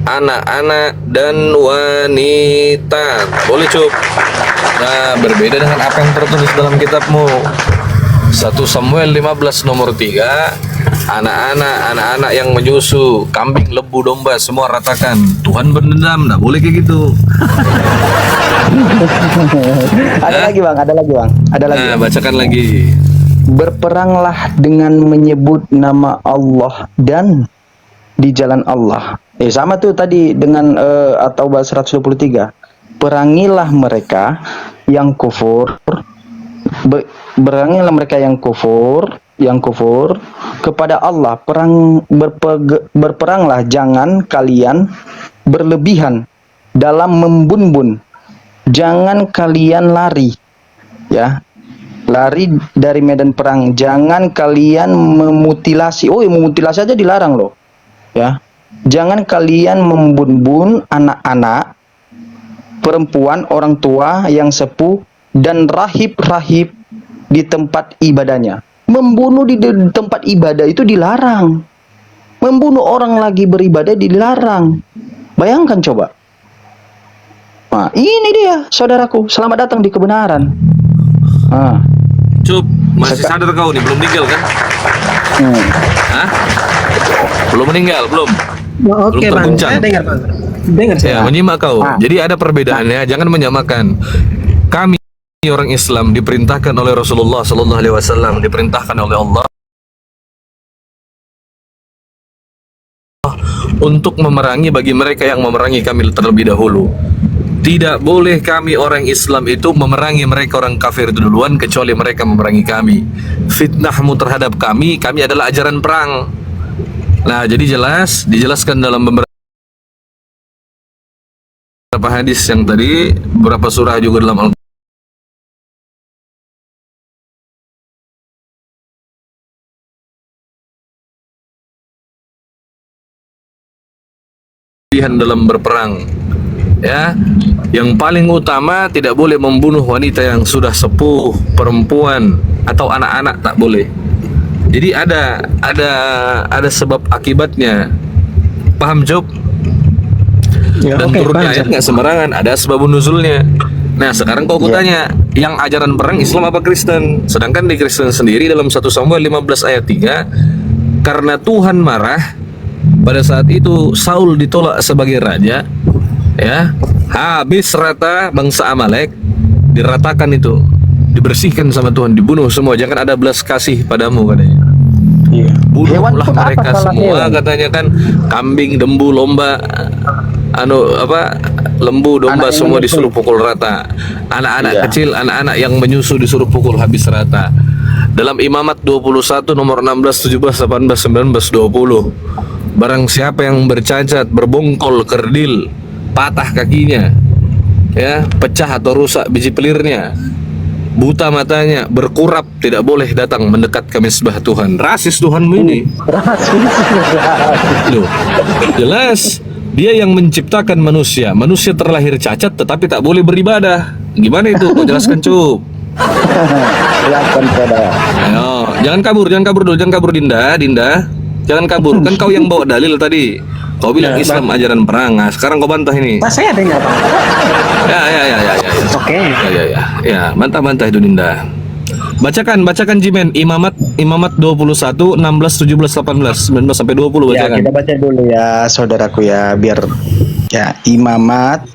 anak-anak dan wanita. Boleh Cup. Nah, berbeda dengan apa yang tertulis dalam kitabmu. 1 Samuel 15 nomor 3. Anak-anak yang menyusu, kambing, lembu, domba, semua ratakan. Tuhan berdendam, nggak boleh kayak gitu. ada lagi bang. Nah, bacakan lagi. Berperanglah dengan menyebut nama Allah dan di jalan Allah. Sama tuh tadi dengan At-Taubah 123. Perangilah mereka yang kufur. Berangilah mereka yang kufur, yang kufur kepada Allah, berperanglah, jangan kalian berlebihan dalam membun-bun, jangan kalian lari, ya, lari dari medan perang, jangan kalian memutilasi. Oh, memutilasi aja dilarang loh, ya. Jangan kalian membun-bun anak-anak, perempuan, orang tua yang sepuh, dan rahib-rahib di tempat ibadahnya. Membunuh di tempat ibadah itu dilarang. Membunuh orang lagi beribadah dilarang. Bayangkan coba. Nah, ini dia, saudaraku. Selamat datang di kebenaran. Nah, Cup, masih sadar kau nih, belum meninggal kan? Hah? Belum meninggal, belum? Oke Belum bang, terguncang. saya dengar bang. Dengar saya. Ya, menyimak kau. Jadi ada perbedaannya, jangan menyamakan. Kami orang Islam diperintahkan oleh Rasulullah Sallallahu Alaihi Wasallam, diperintahkan oleh Allah untuk memerangi bagi mereka yang memerangi kami terlebih dahulu. Tidak boleh kami orang Islam itu memerangi mereka orang kafir itu duluan, kecuali mereka memerangi kami. Fitnahmu terhadap kami adalah ajaran perang. Nah, jadi dijelaskan dalam beberapa hadis yang tadi, beberapa surah juga dalam Al-Quran dalam berperang. Ya, yang paling utama tidak boleh membunuh wanita yang sudah sepuh, perempuan atau anak-anak, tak boleh. Jadi ada sebab akibatnya. Paham, Job? Ya, Dan oke, turunnya paham, ayat saya. nggak sembarangan, ada sebab nuzulnya. Nah, sekarang kau kutanya, yang ajaran perang Islam apa Kristen? Sedangkan di Kristen sendiri dalam 1 Samuel 15 ayat 3, karena Tuhan marah pada saat itu Saul ditolak sebagai raja, ya, habis rata bangsa Amalek, diratakan itu, dibersihkan sama Tuhan, dibunuh semua, jangan ada belas kasih padamu, katanya. Hewan Bunuhlah pun apa mereka salah semua, hewan? katanya kan, kambing, dembu, lomba, lembu, domba, Anak yang semua menyusu. disuruh pukul rata. Anak-anak Iya. kecil, anak-anak yang menyusu disuruh pukul habis rata. Dalam Imamat 21 nomor 16, 17, 18, 19, 20. Barang siapa yang bercacat, berbongkol, kerdil, patah kakinya, ya, pecah atau rusak biji pelirnya, buta matanya, berkurap, tidak boleh datang mendekat ke mezbah Tuhan. Rasis Tuhanmu ini. Loh, jelas dia yang menciptakan manusia. Manusia terlahir cacat tetapi tak boleh beribadah. Gimana itu? Kau jelaskan, Cup. Silakan saudara. Ayo, jangan kabur dulu, jangan kabur Dinda. Jangan kabur. Kan kau yang bawa dalil tadi. Kau bilang Ya, Islam ajaran perang. Nah, sekarang kau bantah ini. Pak, saya dengar bang. Ya. Oke. Ya, bantah itu Dinda. Bacakan Jimen, Imamat 21, 16, 17, 18, 19 sampai 20 Ya, bacakan. kita baca dulu ya, saudaraku ya, biar ya Imamat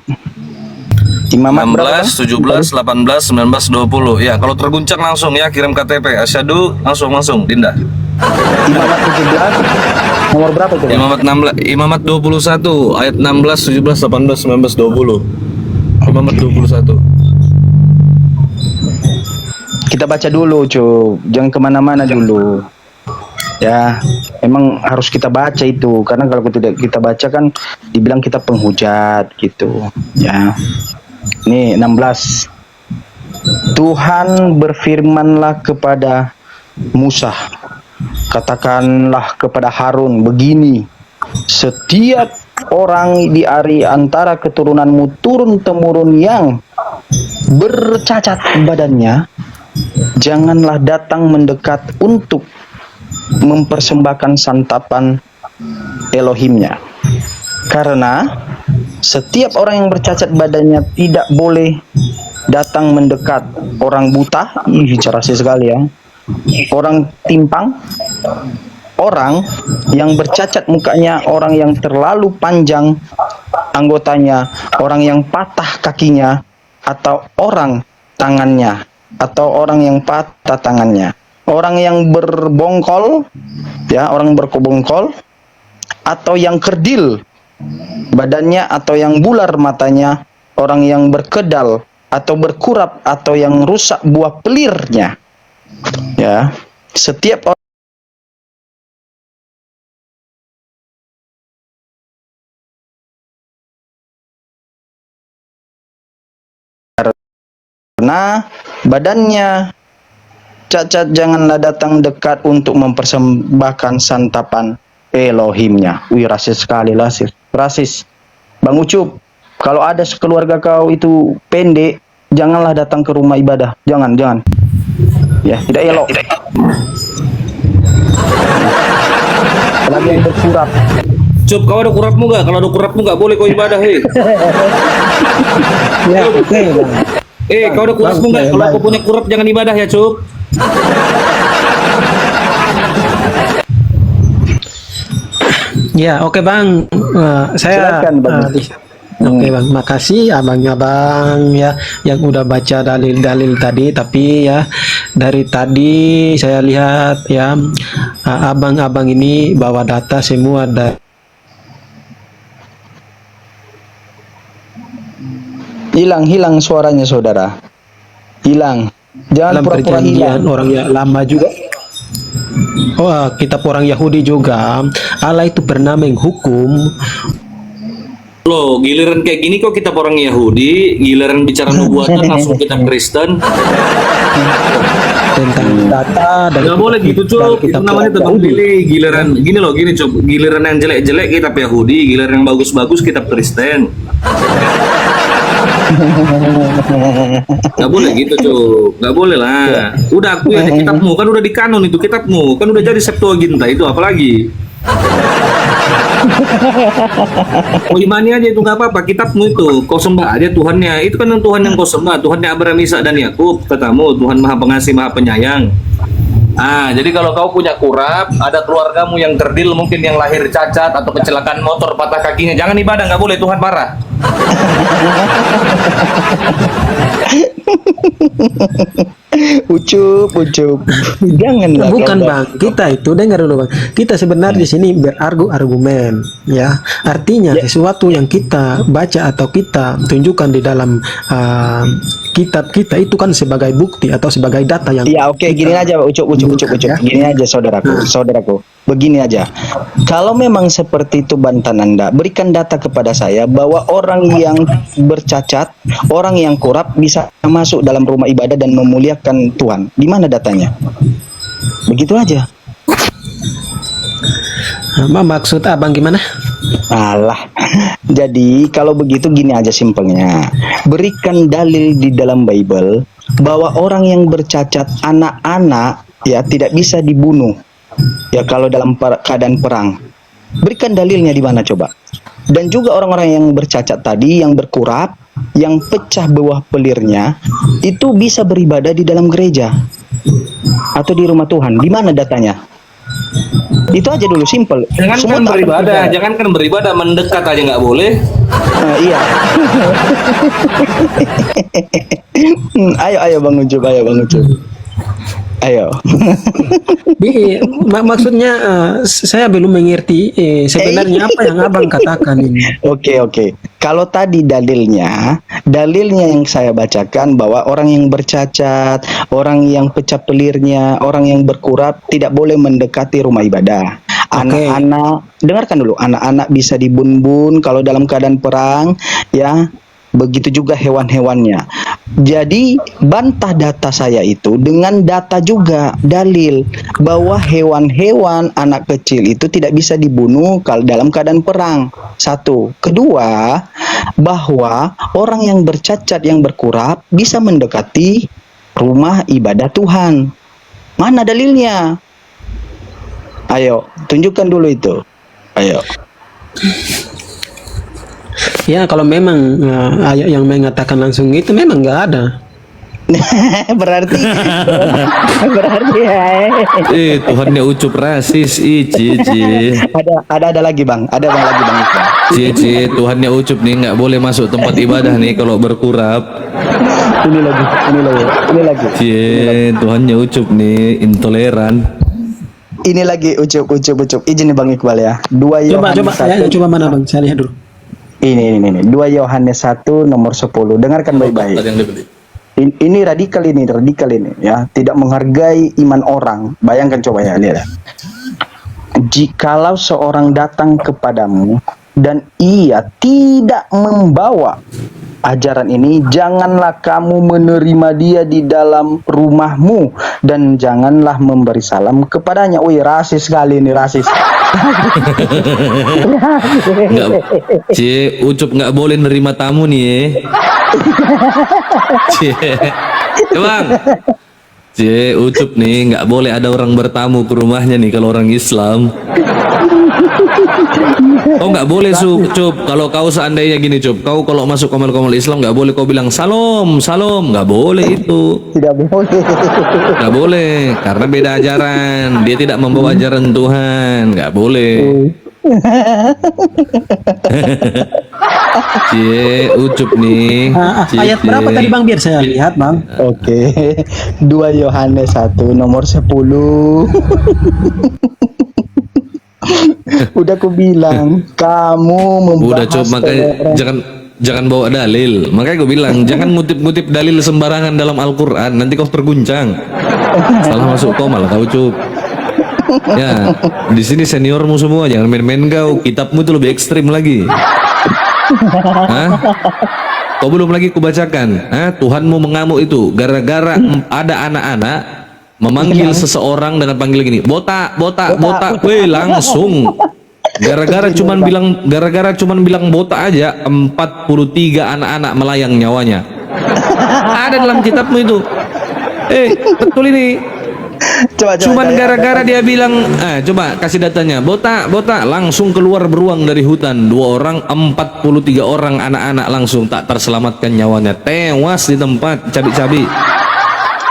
16, 17, 18, 19, 20. Ya, kalau terguncang langsung ya, kirim KTP. Asyhadu, langsung Dinda. Imamat 17 nomor berapa itu? Imamat 21 ayat 16, 17, 18, 19, 20. Imamat 21. Kita baca dulu, Cuk. Jangan kemana-mana dulu. Ya, emang harus kita baca itu, karena kalau tidak kita baca kan dibilang kita penghujat gitu. Ya. Ini 16. Tuhan berfirmanlah kepada Musa, katakanlah kepada Harun begini, setiap orang di antara keturunanmu turun-temurun yang bercacat badannya, janganlah datang mendekat untuk mempersembahkan santapan Elohimnya. Karena setiap orang yang bercacat badannya tidak boleh datang mendekat. Orang buta, bicara sekali ya. Orang timpang, orang yang bercacat mukanya, orang yang terlalu panjang anggotanya, orang yang patah kakinya, atau orang tangannya, atau orang yang patah tangannya, orang yang berbongkol, ya, orang berbongkol, atau yang kerdil badannya, atau yang bular matanya, orang yang berkedal atau berkurap, atau yang rusak buah pelirnya, ya. Setiap orang karena badannya cacat, janganlah datang dekat untuk mempersembahkan santapan Elohimnya. Wih, rasis sekali, rasis. Bang Ucup, kalau ada sekeluarga kau itu pendek, janganlah datang ke rumah ibadah. Jangan. Ya, tidak elok. Apalagi yang berkurap. Cup, kau ada kurapmu nggak? Kalau ada kurapmu nggak boleh kau ibadah, hei. Ya, oke, Bang. Kau ada kurapmu nggak? Kalau kau punya kurap jangan ibadah ya, Cup. Ya, oke Bang. Saya Silakan, Bang. Oke Bang, makasih abang ya yang udah baca dalil-dalil tadi. Tapi ya dari tadi saya lihat ya abang-abang ini bawa data semua Hilang suaranya, saudara. Hilang. Jangan dalam pura-pura perjanjian hilang. orang yang lama juga. Oh, kitab orang Yahudi juga. Allah itu pernah menghukum Loh, giliran kayak gini kok kita orang Yahudi, giliran bicara nubuatan langsung kita Kristen. tentang data dan Nggak boleh gitu, Cuk. Itu namanya tebang pilih. Giliran gini loh, gini, Cuk. Giliran yang jelek-jelek kita Yahudi, giliran yang bagus-bagus kita Kristen. Nggak boleh gitu, Cuk. Nggak boleh lah. Udah aku aja kitabmu, kan udah di kanon itu kitabmu, kan udah jadi Septuaginta itu apalagi. Kau imani aja itu nggak apa-apa, kitabmu itu kau sembah aja Tuhannya. Itu kan yang Tuhan yang kau sembah, Tuhannya Abraham, Ishak dan Yakub, katamu Tuhan Maha Pengasih Maha Penyayang. Jadi kalau kau punya kurap, ada keluargamu yang kerdil mungkin yang lahir cacat atau kecelakaan motor patah kakinya, jangan ibadah, nggak boleh, Tuhan marah. Ucup. Janganlah. bukan kau, Bang, kita itu dengar dulu Bang. Kita sebenarnya di sini berargumen ya. Artinya sesuatu yang kita baca atau kita tunjukkan di dalam kitab kita itu kan sebagai bukti atau sebagai data yang Ya oke, gini aja Ucup. Gini aja saudaraku. Begini aja. Kalau memang seperti itu bantahan Anda, berikan data kepada saya bahwa orang yang bercacat, orang yang kurap bisa masuk dalam rumah ibadah dan memuliakan Tuhan. Di mana datanya? Begitu aja. Maksud abang gimana? Alah. Jadi kalau begitu gini aja simpelnya. Berikan dalil di dalam Bible bahwa orang yang bercacat, anak-anak ya tidak bisa dibunuh. Ya kalau dalam keadaan perang. Berikan dalilnya di mana coba? Dan juga orang-orang yang bercacat tadi, yang berkurap, yang pecah bawah pelirnya, itu bisa beribadah di dalam gereja atau di rumah Tuhan. Di mana datanya? Itu aja dulu, simple. Jangankan beribadah, jangankan beribadah, mendekat aja nggak boleh. Iya. Ayo Bang Ucup. Ayo. Maksudnya saya belum mengerti sebenarnya apa yang abang katakan ini. Oke. Kalau tadi dalilnya yang saya bacakan bahwa orang yang bercacat, orang yang pecah pelirnya, orang yang berkurap tidak boleh mendekati rumah ibadah. Anak-anak, dengarkan dulu, anak-anak bisa dibun-bun kalau dalam keadaan perang, ya. Begitu juga hewan-hewannya. Jadi bantah data saya itu dengan data juga dalil bahwa hewan-hewan anak kecil itu tidak bisa dibunuh kalau dalam keadaan perang. Satu. Kedua, bahwa orang yang bercacat, yang berkurap bisa mendekati rumah ibadah Tuhan. Mana dalilnya? Ayo, tunjukkan dulu itu. Ayo. Ya kalau memang ayat yang mengatakan langsung itu memang nggak ada. berarti ya. Tuhannya Ucup rasis, Cici. Ada lagi Bang, lagi Bang. Cici, Tuhannya Ucup nih nggak boleh masuk tempat ibadah nih kalau berkurap. Ini lagi. Cie, Tuhannya Ucup nih intoleran. Ini lagi Ucup. Izin nih Bang Iqbal ya. 2 Yohanes 1. Coba mana Bang? Saya lihat dulu. Ini. 2 Yohanes 1 nomor 10. Dengarkan baik-baik. Ini radikal ini ya, tidak menghargai iman orang. Bayangkan coba ya, lihat. Jikalau seorang datang kepadamu dan ia tidak membawa ajaran ini, janganlah kamu menerima dia di dalam rumahmu dan janganlah memberi salam kepadanya. Wih, rasis sekali ini, rasis. Ucup nggak boleh nerima tamu nih ya. Bang, Ucup nih nggak boleh ada orang bertamu ke rumahnya nih kalau orang Islam. Oh nggak boleh Cup. Kalau kau seandainya gini Cup, kau kalau masuk komal-komal Islam nggak boleh kau bilang salam, nggak boleh itu. Tidak boleh. Nggak boleh karena beda ajaran. Dia tidak membawa ajaran Tuhan, nggak boleh. Ucup nih. Ayat berapa tadi Bang, biar saya lihat Bang? Oke. 2 Yohanes 1 nomor 10. Udah aku bilang kamu membahas Udah Cup, makanya jangan bawa dalil. Makanya gue bilang jangan ngutip-ngutip dalil sembarangan dalam Al-Quran, nanti kau terguncang. Salah masuk komal kau Cup. Ya, di sini seniormu semua, jangan main-main kau. Kitabmu itu lebih ekstrim lagi. Hah? Kau belum lagi kubacakan. Tuhanmu mengamuk itu gara-gara ada anak-anak memanggil seseorang dengan panggil gini, botak. Weh, langsung. Gara-gara cuman bilang botak aja, 43 anak-anak melayang nyawanya. Ada dalam kitabmu itu. Betul ini. Cuman gara-gara dia bilang, coba kasih datanya, botak, langsung keluar beruang dari hutan. 2 orang, 43 orang anak-anak langsung tak terselamatkan nyawanya, tewas di tempat cabi-cabi.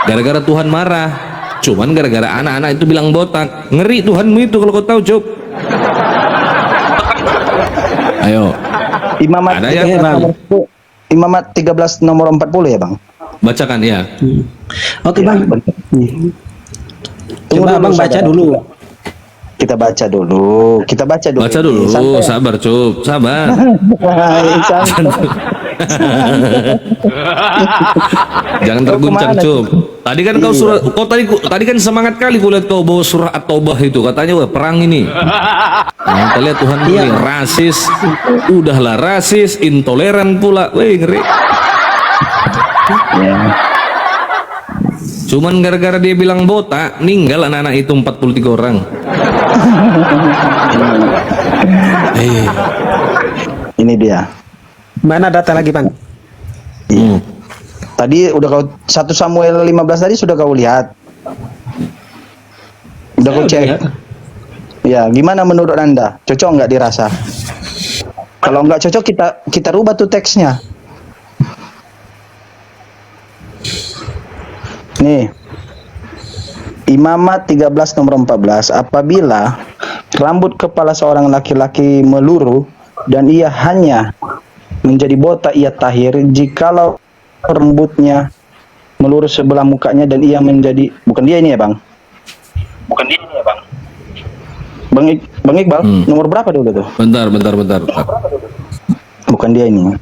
Gara-gara Tuhan marah. Cuman gara-gara anak-anak itu bilang botak. Ngeri Tuhanmu itu kalau kau tahu, Cup. Ayo. Imamat Ada ya, 13 nomor 40 ya Bang. Bacakan ya. Oke Bang. Coba Abang baca dulu. Kita baca dulu. Baca dulu. Santai. Sabar, Cup. Sabar. Jangan terguncang, Cup. Tadi kan kau tadi kan semangat kali kulihat kau bawa surah At-Taubah itu, katanya wah perang ini. Nah, kita lihat Tuhan ini rasis. Udahlah rasis, intoleran pula. Wih, ngeri. Cuman gara-gara dia bilang botak, meninggal anak-anak itu 43 orang. Ini dia. Mana data lagi Bang? Tadi udah kau 1 Samuel 15 tadi sudah kau lihat. Udah kau cek. Ya, gimana menurut Anda? Cocok nggak dirasa? Kalau nggak cocok kita rubah tuh teksnya. Nih. Imamat 13 nomor 14, apabila rambut kepala seorang laki-laki meluruh dan ia hanya menjadi botak, ia tahir. Jikalau rambutnya meluruh sebelah mukanya dan ia menjadi, bukan dia ini ya Bang? Bang Iqbal, nomor berapa dulu tuh? Bentar. Bukan dia ini.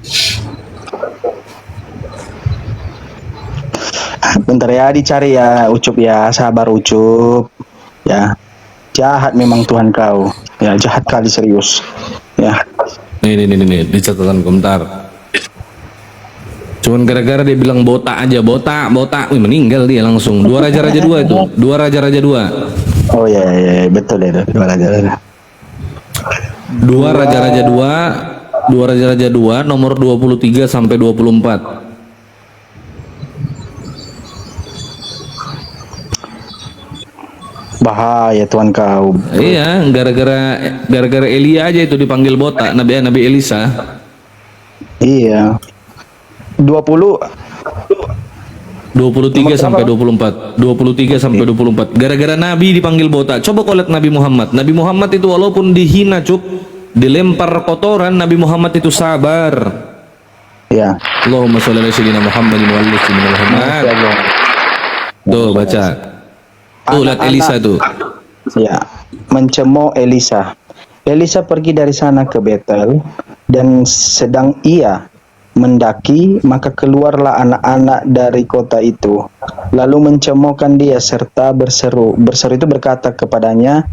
Bentar ya, dicari ya Ucup ya, sabar Ucup. Ya. Jahat memang Tuhan kau. Ya, jahat kali serius. Ya. Nih, di catatan komentar. Cuman gara-gara dia bilang botak aja, botak. Wih, meninggal dia langsung. 2 Raja-Raja 2 itu. 2 Raja-Raja 2. Oh ya, betul ya, 2 Raja-Raja. 2 Raja-Raja 2 nomor 23 sampai 24. Bahaya Tuhan kau. Iya, gara-gara Elia aja itu dipanggil botak, Nabi Elisa. Iya. 23 sampai 24. 23 sampai 24. Gara-gara Nabi dipanggil botak. Coba kau lihat Nabi Muhammad. Nabi Muhammad itu walaupun dihina, Cuk, dilempar kotoran, Nabi Muhammad itu sabar. Iya. Allahumma sholli ala sayyidina Muhammadin wa ala sayyidina Muhammad. Tuh baca. Tuh lihat Elisa tuh. Ya, mencemooh Elisa. Elisa pergi dari sana ke Betel dan sedang ia mendaki, maka keluarlah anak-anak dari kota itu, lalu mencemoohkan dia serta berseru. Berseru itu berkata kepadanya,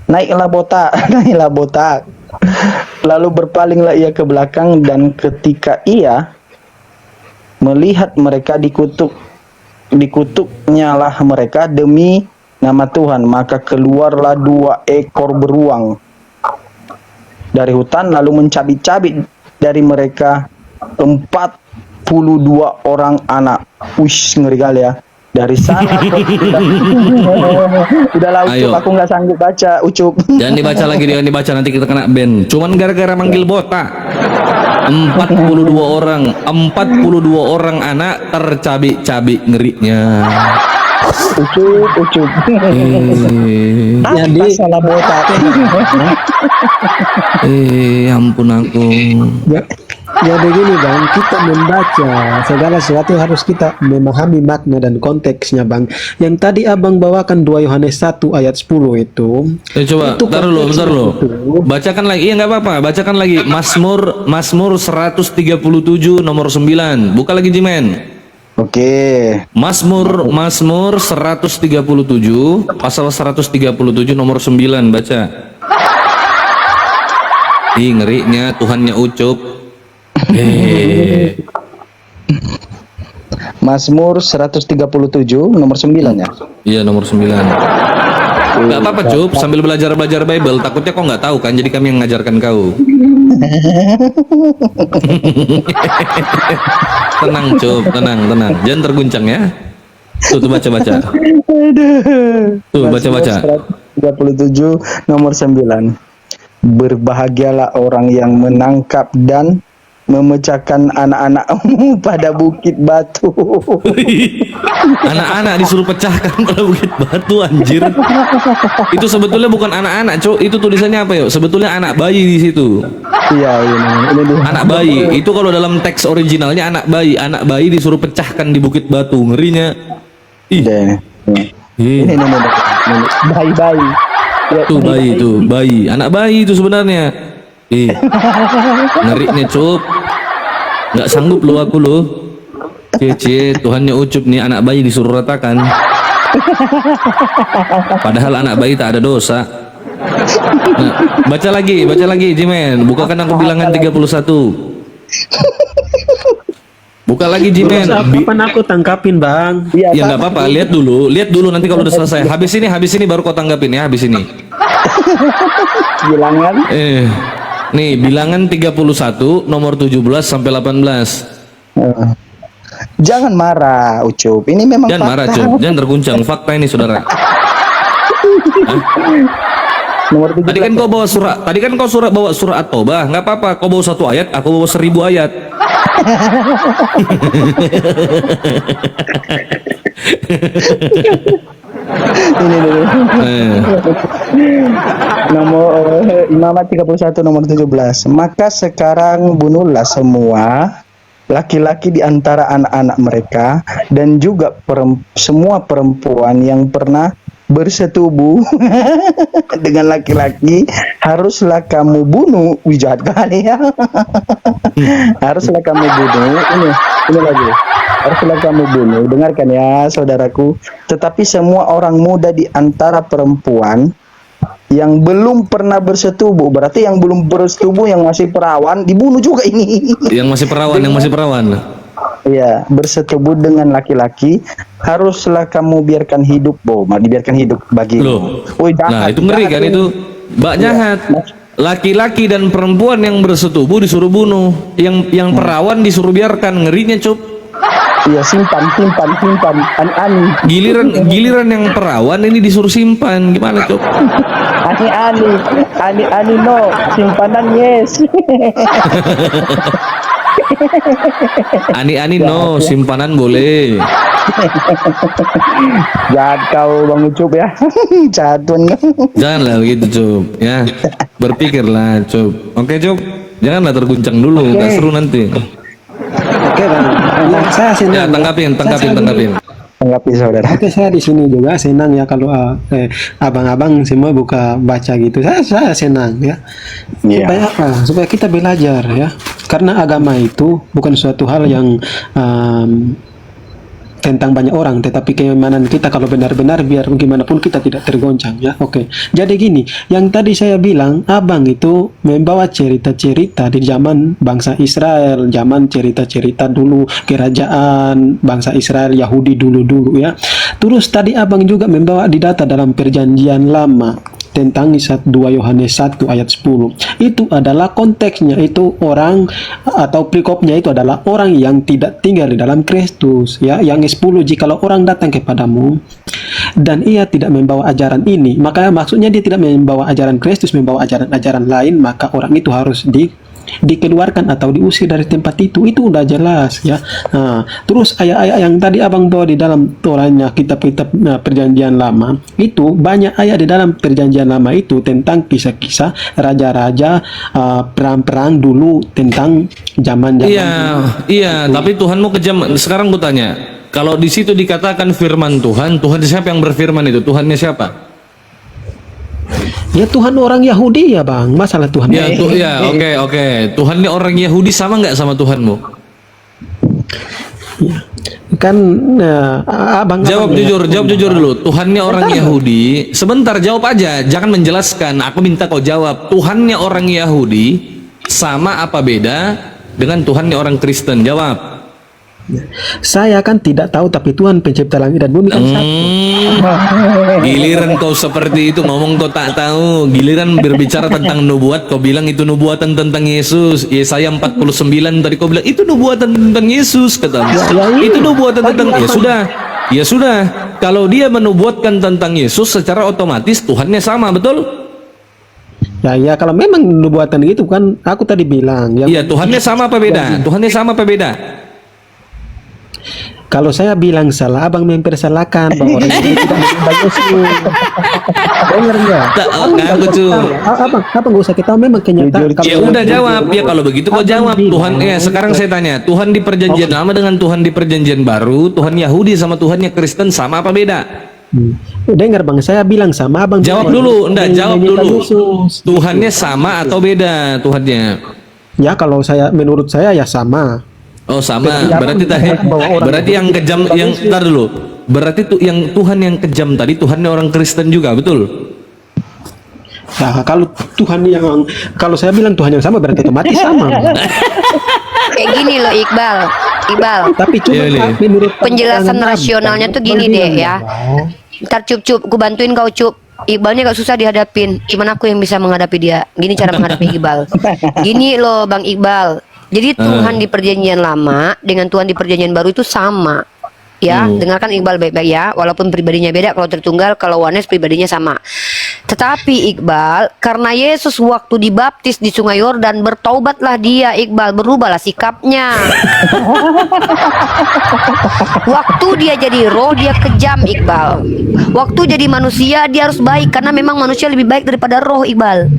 naiklah botak, naiklah botak. Lalu berpalinglah ia ke belakang, dan ketika ia melihat mereka dikutuknyalah mereka demi nama Tuhan, maka keluarlah 2 ekor beruang dari hutan, lalu mencabik-cabik dari mereka 42 orang anak. Wish, ngeri kali ya. Dari sana udahlah Ucup, Ayo. aku nggak sanggup baca Ucup. Jangan dibaca lagi, jangan dibaca, nanti kita kena ban. Cuman gara-gara manggil botak. 42 orang anak tercabik-cabik, ngerinya. Ucup. Jadi Salah botak. Ampun aku. jadi gini Bang, kita membaca segala sesuatu harus kita memahami makna dan konteksnya Bang. Yang tadi Abang bawakan 2 Yohanes 1 ayat 10 itu. Coba, itu bentar dulu. konteksnya itu. Bacakan lagi, iya nggak apa-apa. Bacakan lagi. Mazmur 137 nomor 9. Buka lagi Jimen. Oke. Mazmur 137 pasal 137 nomor 9, baca. Ih, ngerinya Tuhannya Ucup. Mazmur 137 nomor 9 ya. Iya, nomor 9. Gak apa-apa Cup, sambil belajar-belajar Bible. Takutnya kau nggak tahu kan, jadi kami yang ngajarkan kau. Tenang Cup, tenang. Jangan terguncang ya. Tuh baca-baca. Tuh baca-baca. 137 nomor 9. Berbahagialah orang yang menangkap dan memecahkan anak-anakmu pada bukit batu. Anak-anak disuruh pecahkan pada bukit batu, anjir. Itu sebetulnya bukan anak-anak, Cuk. Itu tulisannya apa, yuk? Sebetulnya anak bayi di situ. Iya, ini dia. Anak bayi. Itu kalau dalam teks originalnya anak bayi. Anak bayi disuruh pecahkan di bukit batu. Ngerinya. Ih. Ini bayi-bayi. Ya, Tuh bayi tuh, bayi. Anak bayi itu sebenarnya. Ngerinya, Cup. Nggak sanggup lu aku lu. Cie, Tuhannya Ucup nih, anak bayi disuruh ratakan. Padahal anak bayi tak ada dosa. Nah, baca lagi Jimen. Bukakan aku bilangan 31. Buka lagi Jimen. Kapan aku tangkapin Bang? Iya, Ya nggak apa-apa, lihat dulu nanti kalau udah selesai. Habis ini baru kau tanggapin ya, habis ini. bilangan. Nih, bilangan 31 nomor 17 sampai 18. Jangan marah, Ucup. Ini memang Jangan marah, fakta. Cup. Jangan terguncang. Fakta ini, Saudara. Nomor 17. Tadi kan kau bawa surah At-Taubah. Nggak apa-apa, kau bawa 1 ayat, aku bawa 1000 ayat. Ini dulu. Nomor Imamat 31 nomor 17. Maka sekarang bunuhlah semua laki-laki di antara anak-anak mereka dan juga semua perempuan yang pernah bersetubuh dengan laki-laki, haruslah kamu bunuh. Jahat kali ya. Haruslah kamu bunuh. Ini lagi. Haruslah kamu bunuh. Dengarkan ya, saudaraku. Tetapi semua orang muda di antara perempuan yang belum pernah bersetubuh, berarti yang belum bersetubuh, yang masih perawan, dibunuh juga ini. Yang masih perawan. Iya, bersetubuh dengan laki-laki, haruslah kamu biarkan hidup, dibiarkan hidup bagi. Loh. Jahat, Nah, itu ngeri jahat kan ini. itu. Mbak jahat. Laki-laki dan perempuan yang bersetubuh disuruh bunuh, yang perawan disuruh biarkan. Ngerinya, Cup. Iya, simpan, ani. Giliran yang perawan ini disuruh simpan. Gimana, Cup? Ani no, simpanan yes. Ani no, simpanan boleh. Jahat kau Bang Ucup ya. Jahat tuan. Janganlah begitu, Cup. Ya, berpikirlah, Cup. Oke, Cup. Janganlah terguncang dulu, nggak seru nanti. Oke Bang. Nah, saya Ya, senang. tanggapin. Tanggapi saudara. Oke, saya di sini juga senang ya kalau abang-abang semua buka baca gitu. Saya senang ya. Iya. Supaya apa? Supaya kita belajar ya. Karena agama itu bukan suatu hal yang tentang banyak orang, tetapi keimanan kita kalau benar-benar biar gimana pun kita tidak tergoncang ya. Oke. Jadi gini, yang tadi saya bilang, abang itu membawa cerita-cerita di zaman bangsa Israel, zaman cerita-cerita dulu kerajaan bangsa Israel Yahudi dulu-dulu ya. Terus tadi abang juga membawa di data dalam perjanjian lama tentang 2 Yohanes 1 ayat 10. Itu adalah konteksnya, itu orang atau perikopnya itu adalah orang yang tidak tinggal di dalam Kristus ya. Yang 10, jikalau orang datang kepadamu dan ia tidak membawa ajaran ini, maka maksudnya dia tidak membawa ajaran Kristus, membawa ajaran-ajaran lain, maka orang itu harus dikeluarkan atau diusir dari tempat itu udah jelas ya. Nah, terus ayat-ayat yang tadi abang bawa di dalam Torahnya, kitab-kitab perjanjian lama, itu banyak ayat di dalam perjanjian lama itu tentang kisah-kisah raja-raja, perang-perang dulu tentang zaman-zaman Iya, tapi Tuhanmu kejam. Sekarang gue tanya, kalau di situ dikatakan firman Tuhan, Tuhan siapa yang berfirman itu? Tuhannya siapa? ya. Tuhan orang Yahudi ya bang, masalah Tuhan Oke. Tuhannya orang Yahudi sama nggak sama Tuhanmu? kan abang Jawab jujur dulu. Tuhannya orang Yahudi. Sebentar, jawab aja, jangan menjelaskan. Aku minta kau jawab. Tuhannya orang Yahudi sama apa beda dengan Tuhannya orang Kristen? Jawab. saya kan tidak tahu, tapi Tuhan pencipta langit dan bumi kan satu. Giliran kau seperti itu ngomong kau tak tahu, giliran berbicara tentang nubuat kau bilang itu nubuatan tentang Yesus. Yesaya 49 tadi kau bilang itu nubuatan tentang Yesus, katamu. Itu nubuatan tentang ya sudah. Kalau dia menubuatkan tentang Yesus, secara otomatis Tuhannya sama, betul? Ya kalau memang nubuatan itu kan aku tadi bilang ya. Iya, Tuhannya sama apa beda? Tuhannya sama apa beda? Kalau saya bilang salah, abang mempersalahkan bahwa orang ini tidak menyembah Yesus. Dengar nggak? Abang gak usah kita memang kenyataan. Ya udah jawab ya, kalau begitu kau jawab. Tuhan sekarang saya tanya, Tuhan di perjanjian lama dengan Tuhan di perjanjian baru, Tuhan Yahudi sama Tuhannya Kristen sama apa beda? Dengar bang, saya bilang sama abang. Jawab dulu, jawab dulu. Tuhannya sama atau beda Tuhannya? Ya kalau menurut saya ya sama. Oh sama, berarti yang kejam yang ntar dulu. Berarti yang Tuhan yang kejam tadi Tuhannya orang Kristen juga, betul? Nah, kalau saya bilang Tuhan yang sama berarti otomatis sama. Kayak gini loh Iqbal. Tapi cuma menurut penjelasan rasionalnya tuh gini deh ya. Ntar cup, ku bantuin kau cup. Iqbalnya gak susah dihadapin. Cuman aku yang bisa menghadapi dia. Gini cara menghadapi Iqbal. Gini loh Bang Iqbal. Jadi Tuhan di perjanjian lama dengan Tuhan di perjanjian baru itu sama. Ya, dengarkan Iqbal baik-baik ya. Walaupun pribadinya beda, kalau tertunggal, kalau Wanes pribadinya sama. Tetapi Iqbal, karena Yesus waktu dibaptis di Sungai Yordan, bertaubatlah dia Iqbal, berubahlah sikapnya. Waktu dia jadi roh, dia kejam Iqbal. Waktu jadi manusia, dia harus baik, karena memang manusia lebih baik daripada roh Iqbal.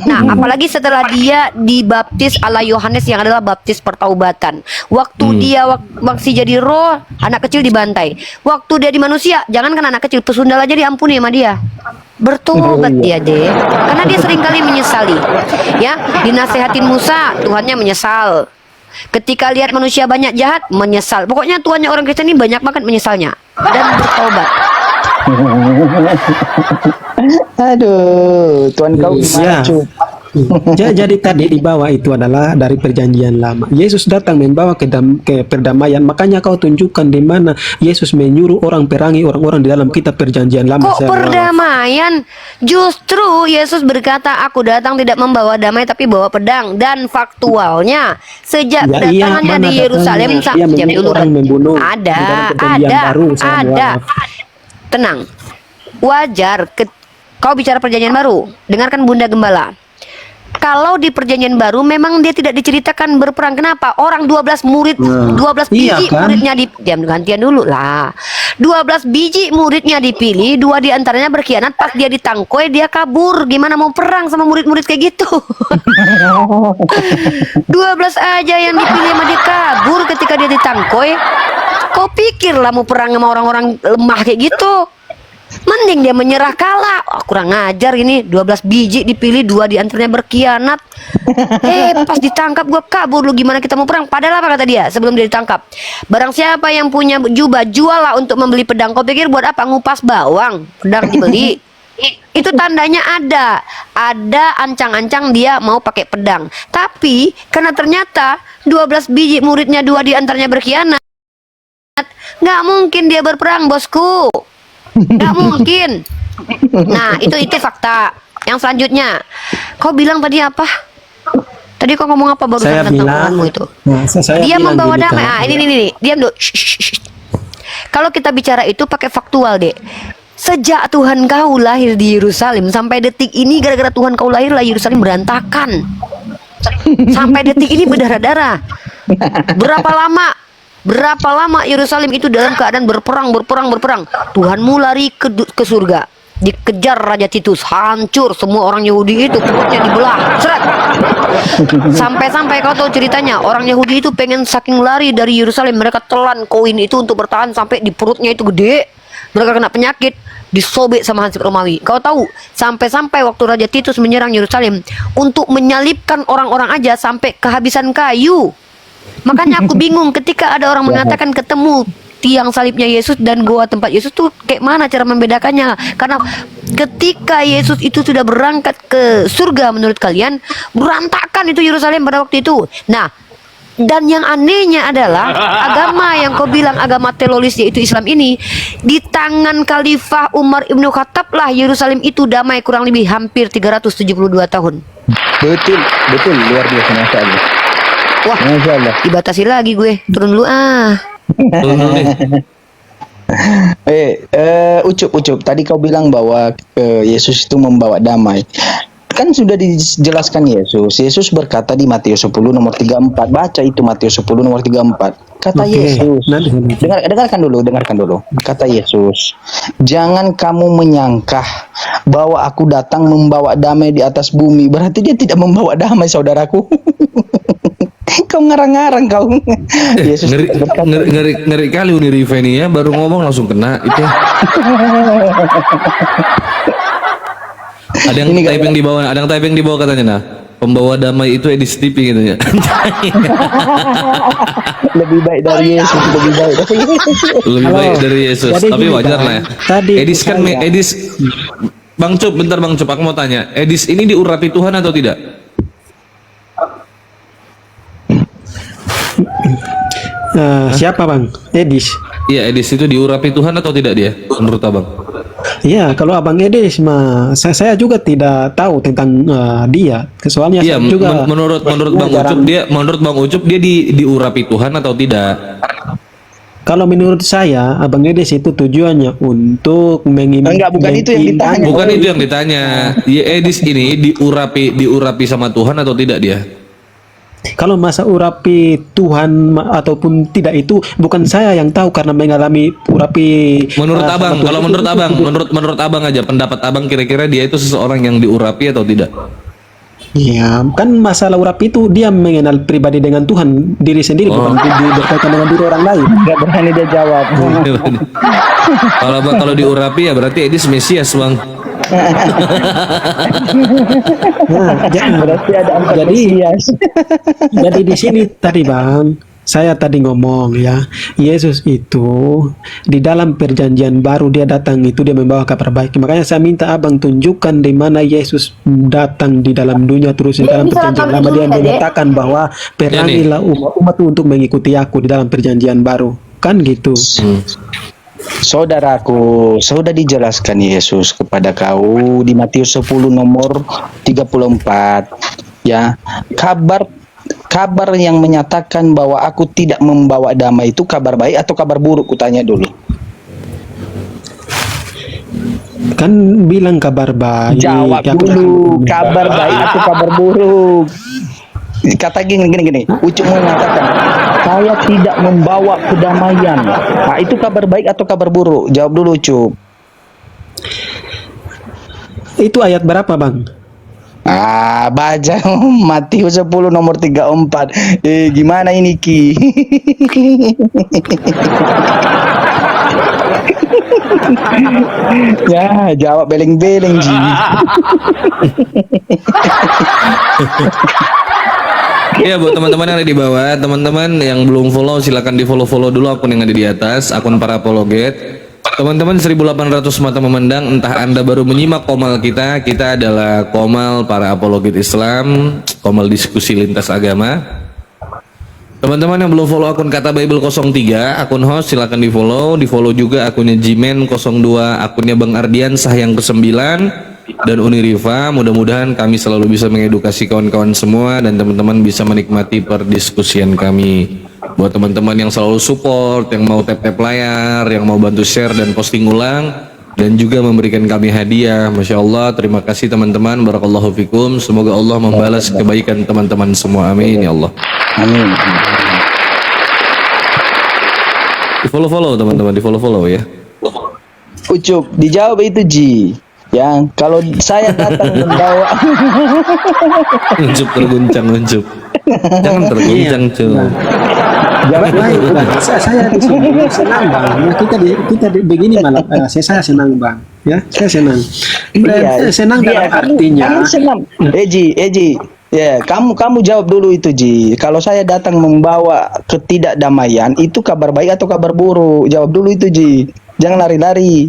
Nah, apalagi setelah dia dibaptis ala Yohanes yang adalah baptis pertaubatan. Waktu dia waktu jadi roh, anak kecil dibantai. Waktu dia di manusia, jangankan anak kecil, pesundal aja diampuni sama dia. Bertobat dia deh, karena dia seringkali menyesali. Ya, dinasehatin Musa, Tuhannya menyesal. Ketika lihat manusia banyak jahat, menyesal. Pokoknya Tuhannya orang Kristen ini banyak banget menyesalnya dan bertobat. Aduh, Tuhan kau gimana Ya. cu? Jadi tadi di bawah itu adalah dari perjanjian lama. Yesus datang membawa ke perdamaian. Makanya kau tunjukkan di mana Yesus menyuruh orang perangi orang-orang di dalam kitab perjanjian lama. Kok perdamaian? Justru Yesus berkata, aku datang tidak membawa damai tapi bawa pedang. Dan faktualnya sejak kedatangannya di Yerusalem, jam dulu orang membunuh. ada. Tenang, wajar. Kau bicara perjanjian baru. Dengarkan Bunda Gembala. Kalau di perjanjian baru memang dia tidak diceritakan berperang. Kenapa? Orang 12 murid, 12 biji muridnya gantian dulu lah. 12 biji muridnya dipilih, 2 diantaranya berkhianat. Pas dia ditangkoi, dia kabur. Gimana mau perang sama murid-murid kayak gitu? 12 aja yang dipilih sama dia kabur ketika dia ditangkoi. Kau pikirlah mau perang sama orang-orang lemah kayak gitu? Mending dia menyerah kalah. Oh, kurang ngajar ini, 12 biji dipilih, 2 di antaranya berkhianat. Pas ditangkap gue kabur, lu gimana kita mau perang? Padahal apa kata dia sebelum dia ditangkap? Barang siapa yang punya jubah, jualah untuk membeli pedang. Kau pikir buat apa? Ngupas bawang, pedang dibeli. Itu tandanya ada ancang-ancang dia mau pakai pedang. Tapi karena ternyata 12 biji muridnya, 2 di antaranya berkhianat, nggak mungkin dia berperang, bosku. Nggak mungkin. Nah, itu fakta. Yang selanjutnya, kau bilang tadi apa? Tadi kau ngomong apa barusan Saya tentang bilang, Tuhanmu itu? saya Dia bilang membawa gini, damai. Kak. Ini. Diam dulu. Shh. Kalau kita bicara itu pakai faktual, Dek. Sejak Tuhan kau lahir di Yerusalem sampai detik ini, gara-gara Tuhan kau lahir lah Yerusalem berantakan. Sampai detik ini berdarah-darah. Berapa lama Yerusalem itu dalam keadaan berperang. Tuhanmu lari ke surga, dikejar Raja Titus, hancur semua orang Yahudi itu, perutnya dibelah, seret. Sampai kau tahu ceritanya, orang Yahudi itu pengen saking lari dari Yerusalem, mereka telan koin itu untuk bertahan sampai di perutnya itu gede. Mereka kena penyakit, disobek sama Hansip Romawi. Kau tahu, sampai waktu Raja Titus menyerang Yerusalem, untuk menyalibkan orang-orang aja sampai kehabisan kayu. Makanya aku bingung ketika ada orang mengatakan ketemu tiang salibnya Yesus dan goa tempat Yesus tuh kayak mana cara membedakannya? Karena ketika Yesus itu sudah berangkat ke surga, menurut kalian berantakan itu Yerusalem pada waktu itu. Nah, dan yang anehnya adalah agama yang kau bilang agama teololis yaitu Islam ini, di tangan Khalifah Umar Ibnu Khattab lah Yerusalem itu damai kurang lebih hampir 372 tahun. Betul, luar biasa, Masya Allah. Wah, Masya Allah. dibatasi lagi gue. Turun dulu Ucup, tadi kau bilang bahwa Yesus itu membawa damai. Kan sudah dijelaskan Yesus berkata di Matius 10 nomor 34. Baca itu Matius 10 nomor 34. Kata Oke, Yesus. nanti. Dengarkan dulu. Kata Yesus, "Jangan kamu menyangka bahwa aku datang membawa damai di atas bumi." Berarti dia tidak membawa damai, saudaraku. Kau ngarang-ngarang kau. Yesus ngeri kali Unirive ini ya, baru ngomong langsung kena itu. Ada yang typing di bawah katanya, nah, pembawa damai itu Edis TV gitu ya. Lebih baik dari Yesus, Lebih baik dari Yesus, Jadi tapi gini, wajar Bang. lah ya. Tadi Edis kan saya- Edis Bang Cup, bentar Bang Cup, aku mau tanya, Edis ini diurapi Tuhan atau tidak? Siapa Bang? Edis. Iya, Edis itu diurapi Tuhan atau tidak dia, menurut Abang? Iya, kalau Abang Edis mah saya juga tidak tahu tentang dia. Soalnya Iya, saya juga menurut Bang Ucup, menurut Bang Ucup dia diurapi Tuhan atau tidak? kalau menurut saya Abang Edis itu tujuannya untuk Enggak, bukan itu yang ditanya. Bukan itu yang ditanya. Ya, Edis ini diurapi sama Tuhan atau tidak dia? Kalau masa urapi Tuhan ataupun tidak itu bukan saya yang tahu karena mengalami urapi. Menurut sama Abang, Tuhan kalau itu- menurut Abang, menurut Abang aja, pendapat Abang kira-kira dia itu seseorang yang diurapi atau tidak? Iya, kan masalah urapi itu dia mengenal pribadi dengan Tuhan diri sendiri, bukan berkaitan dengan diri orang lain. Enggak berani dia jawab. Kalau diurapi ya berarti Edis Mesias, Bang. Nah, Berarti ada empat jadi Mesias. jadi di sini tadi Bang, saya tadi ngomong ya, Yesus itu di dalam perjanjian baru dia datang itu dia membawa kabar baik. Makanya saya minta Abang tunjukkan di mana Yesus datang di dalam dunia, terus di dalam perjanjian lama dia menyatakan bahwa perangilah umat untuk mengikuti aku di dalam perjanjian baru. Kan gitu. Saudaraku, sudah dijelaskan Yesus kepada kau di Matius 10 nomor 34. Ya, kabar yang menyatakan bahwa aku tidak membawa damai itu kabar baik atau kabar buruk, kutanya dulu. Kan bilang kabar baik. Jawab Ya, dulu, kabar baik atau kabar buruk? Kata gini, Ucup mengatakan, saya tidak membawa kedamaian. Nah, itu kabar baik atau kabar buruk? Jawab dulu, Ucup. Itu ayat berapa Bang? Baca Matius 10 nomor 34. Gimana ini Ki? Ya, jawab beleng-beleng Ji. Iya buat teman-teman yang ada di bawah, teman-teman yang belum follow silakan di follow dulu akun yang ada di atas, akun para apologet. Teman-teman 1800 mata memandang, entah Anda baru menyimak komal kita adalah komal para apologet Islam, komal diskusi lintas agama. Teman-teman yang belum follow akun Kata Bible 03, akun host silakan di follow juga akunnya Jimen 02, akunnya Bang Ardiansah yang ke-9 dan Unirifa. Mudah-mudahan kami selalu bisa mengedukasi kawan-kawan semua dan teman-teman bisa menikmati perdiskusian kami. Buat teman-teman yang selalu support, yang mau tap-tap layar, yang mau bantu share dan posting ulang dan juga memberikan kami hadiah, Masya Allah, terima kasih teman-teman, barakallahu fikum. Semoga Allah membalas kebaikan teman-teman semua, amin ya Allah. Amin. Di follow teman-teman, di follow ya. Ucup, dijawab itu Ji. Yang kalau saya datang membawa Uncup terguncang, Uncup. Jangan terguncang, cuy. Jawab baik, Bang. Saya di sini senang bang. Ya, kita begini malah saya senang bang. Ya, saya senang. Senang dalam artinya. Kamu senang. Eji. Ya, kamu jawab dulu itu Ji. Kalau saya datang membawa ketidakdamaian, itu kabar baik atau kabar buruk? Jawab dulu itu Ji. Jangan lari-lari.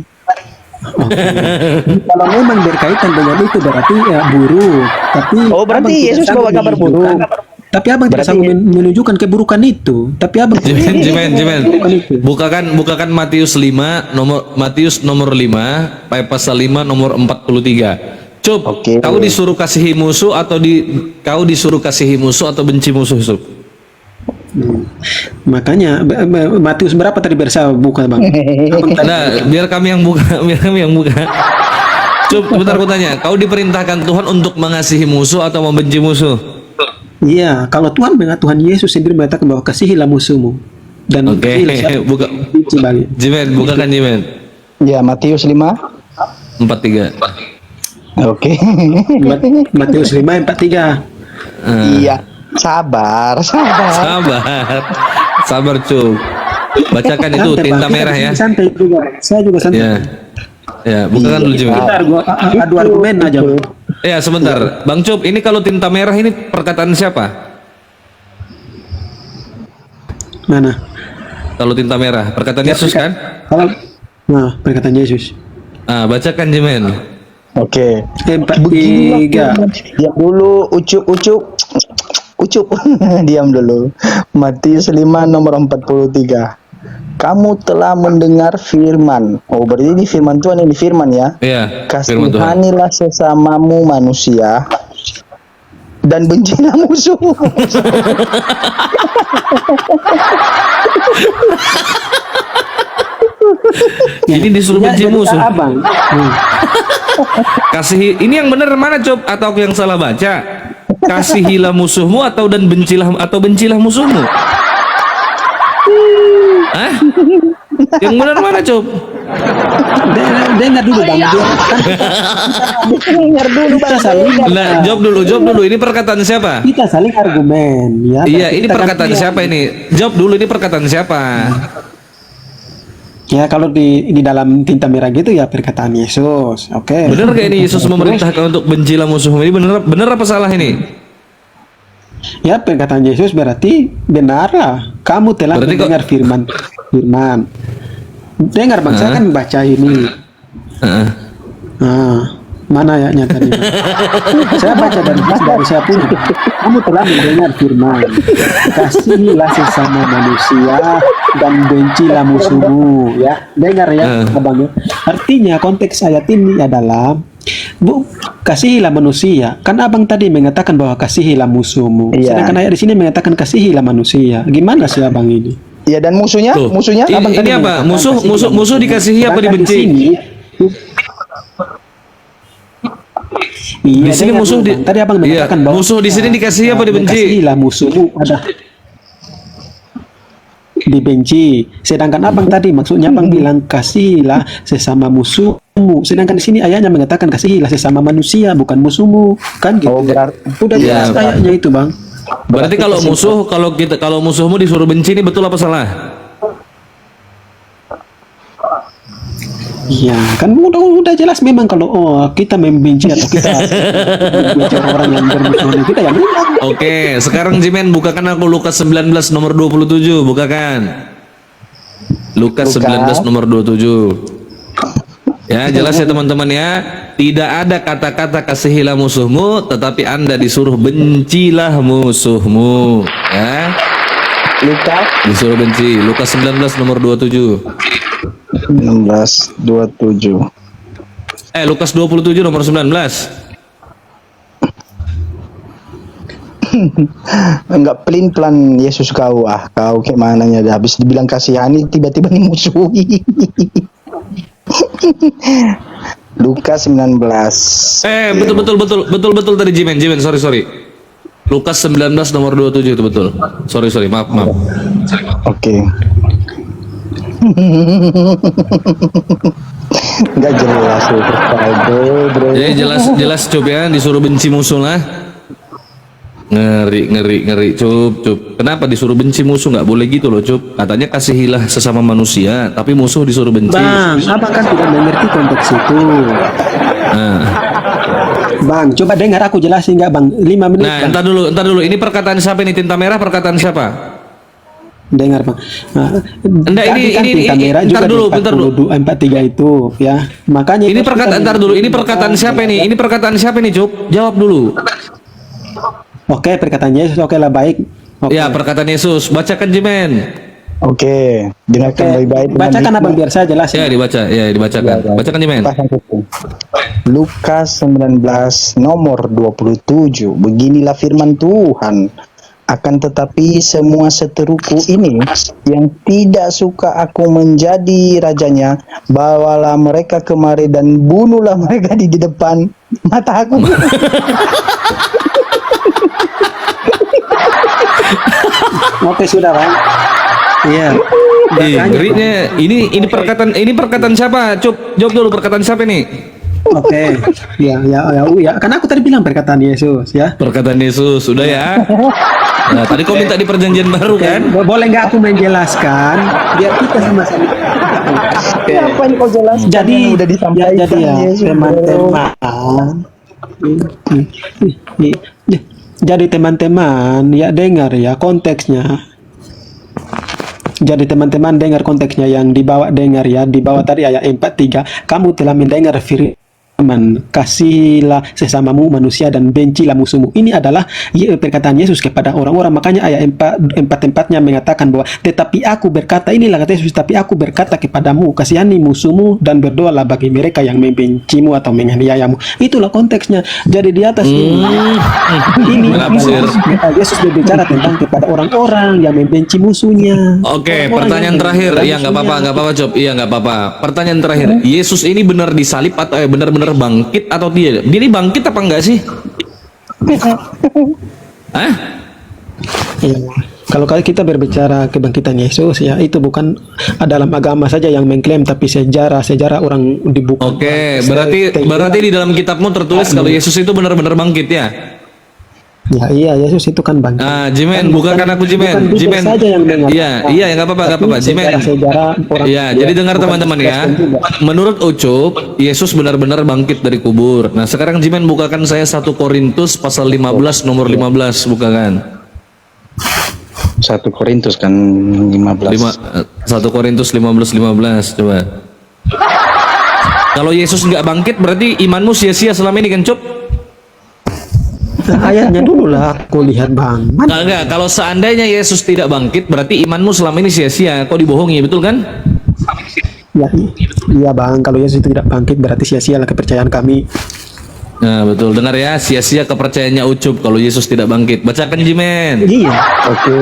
Kalau memang berkaitan dengan itu berarti ya buruk. Tapi berarti Yesus bawa kabar buruk. Tapi abang tidak sanggup menunjukkan keburukan itu. Tapi abang Jimen. Bukakan Matius 5 nomor 5 pasal 5 nomor 43. Cup, kau disuruh kasihi musuh atau benci musuh, Sup? Makanya Matius berapa tadi bersama buka bang? Nah, biar kami yang buka. Cup, bentar aku tanya, kau diperintahkan Tuhan untuk mengasihi musuh atau membenci musuh? Iya, kalau Tuhan Yesus sendiri mengatakan bahwa kasihilah musuhmu dan buka Jimen, bukakan Jimen. Ya, Matius 5 43. Oke. Matius 5:43. Iya. Sabar, Cup. Bacakan itu tinta merah ya. Santai juga. Saya juga santai. Ya, bukakan dulu Jimen. Bentar, gua adu argumen aja. Ya, sebentar. Bang Cup, ini kalau tinta merah ini perkataan siapa? Mana? Kalau tinta merah, perkataan Yesus kan? Nah, perkataan Yesus. Bacakan Jimen. Oke. 43. Diam dulu, ucup. Diam dulu. Matius 5 nomor 43. Kamu telah mendengar firman. Berarti ini firman Tuhan, ini firman ya. Iya. Kasihanilah sesamamu manusia dan bencilah musuh. Ini disuruh benci musuh. Abang. Kasihi, ini yang benar mana Cop atau aku yang salah baca? Kasihilah musuhmu atau bencilah musuhmu? Hah? Yang benar mana Cop? Dengar dulu bang. Dengar dulu bang. Nah, jawab dulu. Ini perkataan siapa? Kita saling argumen ya. Iya, ini perkataan siapa ini? Jawab dulu, ini perkataan siapa? Ya kalau di dalam tinta merah gitu ya perkataan Yesus. Oke. Benar gak ini Yesus memerintahkan untuk bencilah musuhmu? Ini benar apa salah ini? Ya perkataan Yesus berarti benarlah. Kamu telah berarti mendengar firman. Dengar bang, saya kan baca ini. Mana ya nyatanya? Saya baca dari saya punya. Kamu telah mendengar firman. Kasihilah sesama manusia dan bencilah musuhmu. Ya, dengar ya, abang. Artinya konteks ayat ini adalah kasihilah manusia. Kan abang tadi mengatakan bahwa kasihilah musuhmu. Sedangkan ayat di sini mengatakan kasihilah manusia. Gimana sih abang ini? Ya, dan musuhnya? Abang ini apa? Musuh dikasihi apa dibenci? Iya, di sini musuh tadi abang mengatakan bahwa musuh di sini dikasihi apa dibenci? Kasihilah musuhmu ada dibenci. Sedangkan abang tadi maksudnya abang bilang kasihilah sesama musuhmu. Sedangkan di sini ayatnya mengatakan kasihilah sesama manusia bukan musuhmu. Kan gitu. Udah jelas ayatnya itu bang. Berarti kalau musuhmu disuruh benci ini betul apa salah? Iya, kan udah jelas memang kalau kita membenci atau kita membenci orang yang bermusuhan kita ya memang. Oke, sekarang Jimen bukakan aku Lukas 19 nomor 27, bukakan. Lukas 19 nomor 27. Ya, jelas ya teman-teman ya. Tidak ada kata-kata kasihilah musuhmu, tetapi Anda disuruh bencilah musuhmu. Ya. Lukas Disuruh benci. Lukas 19 nomor 27. 19:27. Lukas 27 nomor 19. Enggak pelin-pelan Yesus kau kayak mananya dah habis dibilang kasihani tiba-tiba dimusuhi. Lukas 19. Betul tadi Jimen, sorry. Lukas 19 nomor 27 itu betul. Sorry, maaf. Oke. Enggak jelas bro. Jadi jelas Cup ya, disuruh benci musuh lah. Ngeri Cup. Kenapa disuruh benci musuh? Nggak boleh gitu loh Cup. Katanya kasihilah sesama manusia, tapi musuh disuruh benci. Bang, abang kan tidak mengerti konteks itu. Nah. Bang, coba dengar aku jelasin nggak bang? 5 menit. Nah, Bang. entar dulu. Ini perkataan siapa ini? Tinta merah perkataan siapa? Dengar bang. Enggak, ini bentar dulu. 43 itu ya. Makanya Ini perkataan Ini perkataan siapa ini? Ini perkataan siapa ini, Cup? Jawab dulu. Oke, perkataan Yesus oke lah baik. Oke. Ya, perkataan Yesus. Bacakan Jimen. Oke, dengarkan baik-baik. Bacakan abang biar saya jelasin. Ya, dibacakan. Bacakan Jimen. Lukas 19 nomor 27. Beginilah firman Tuhan. Akan tetapi semua seteruku ini yang tidak suka aku menjadi rajanya, bawalah mereka kemari dan bunuhlah mereka di depan mata aku. Oke sudah bang. Iya. Ngerinya. Ini perkataan siapa? Cup, jawab dulu perkataan siapa nih? Oke. Ya. Karena aku tadi bilang perkataan Yesus ya. Perkataan Yesus, sudah ya. Nah, tadi kau minta di perjanjian baru kan? Boleh nggak aku menjelaskan biar kita sama-sama. Apa yang kau jelaskan? Jadi udah disampaikan Yesus, teman-teman. Jadi teman-teman ya dengar ya konteksnya. Jadi teman-teman dengar konteksnya yang dibawa tadi ayat 43. Kamu telah mendengar firman kasihilah sesamamu manusia dan bencilah musuhmu. Ini adalah perkataan Yesus kepada orang-orang. Makanya ayat 4-4-nya mengatakan bahwa tetapi aku berkata, inilah kata Yesus, tapi aku berkata kepadamu kasihani musuhmu dan berdoalah bagi mereka yang membencimu atau menganiayamu. Itulah konteksnya. Jadi di atas ini Yesus berbicara tentang kepada orang-orang yang membenci musuhnya. Oke, pertanyaan terakhir. Ya nggak apa-apa Cop. Iya nggak apa-apa. Pertanyaan terakhir. Yesus ini benar disalib atau benar-benar bangkit atau tidak? Dia ini bangkit apa enggak sih? Hah? Ya. Kalau kita berbicara kebangkitan Yesus ya itu bukan dalam agama saja yang mengklaim tapi sejarah orang di buku. Oke, berarti di dalam kitabmu tertulis kalau Yesus itu benar-benar bangkit ya? Ya iya Yesus itu kan bangkit. Jimen, bukakan aku Jimen. Jimen. Saja yang dengar. Iya nggak apa-apa Jimen. Ya, jadi dengar teman-teman ya. Menurut Ucup, Yesus benar-benar bangkit dari kubur. Nah, sekarang Jimen bukakan saya 1 Korintus pasal 15 nomor 15 bukakan. 1 Korintus kan 15. 1 Korintus 15 coba. Kalau Yesus nggak bangkit berarti imanmu sia-sia selama ini kan, Cup? Ayatnya dulu lah aku lihat bang. Enggak, kalau seandainya Yesus tidak bangkit berarti imanmu selama ini sia-sia. Kau dibohongi, betul kan? Ya, iya bang, kalau Yesus tidak bangkit berarti sia-sialah kepercayaan kami. Nah betul, dengar ya, sia-sia kepercayaannya Ucup kalau Yesus tidak bangkit. Bacakan Jimen. Iya. Oke.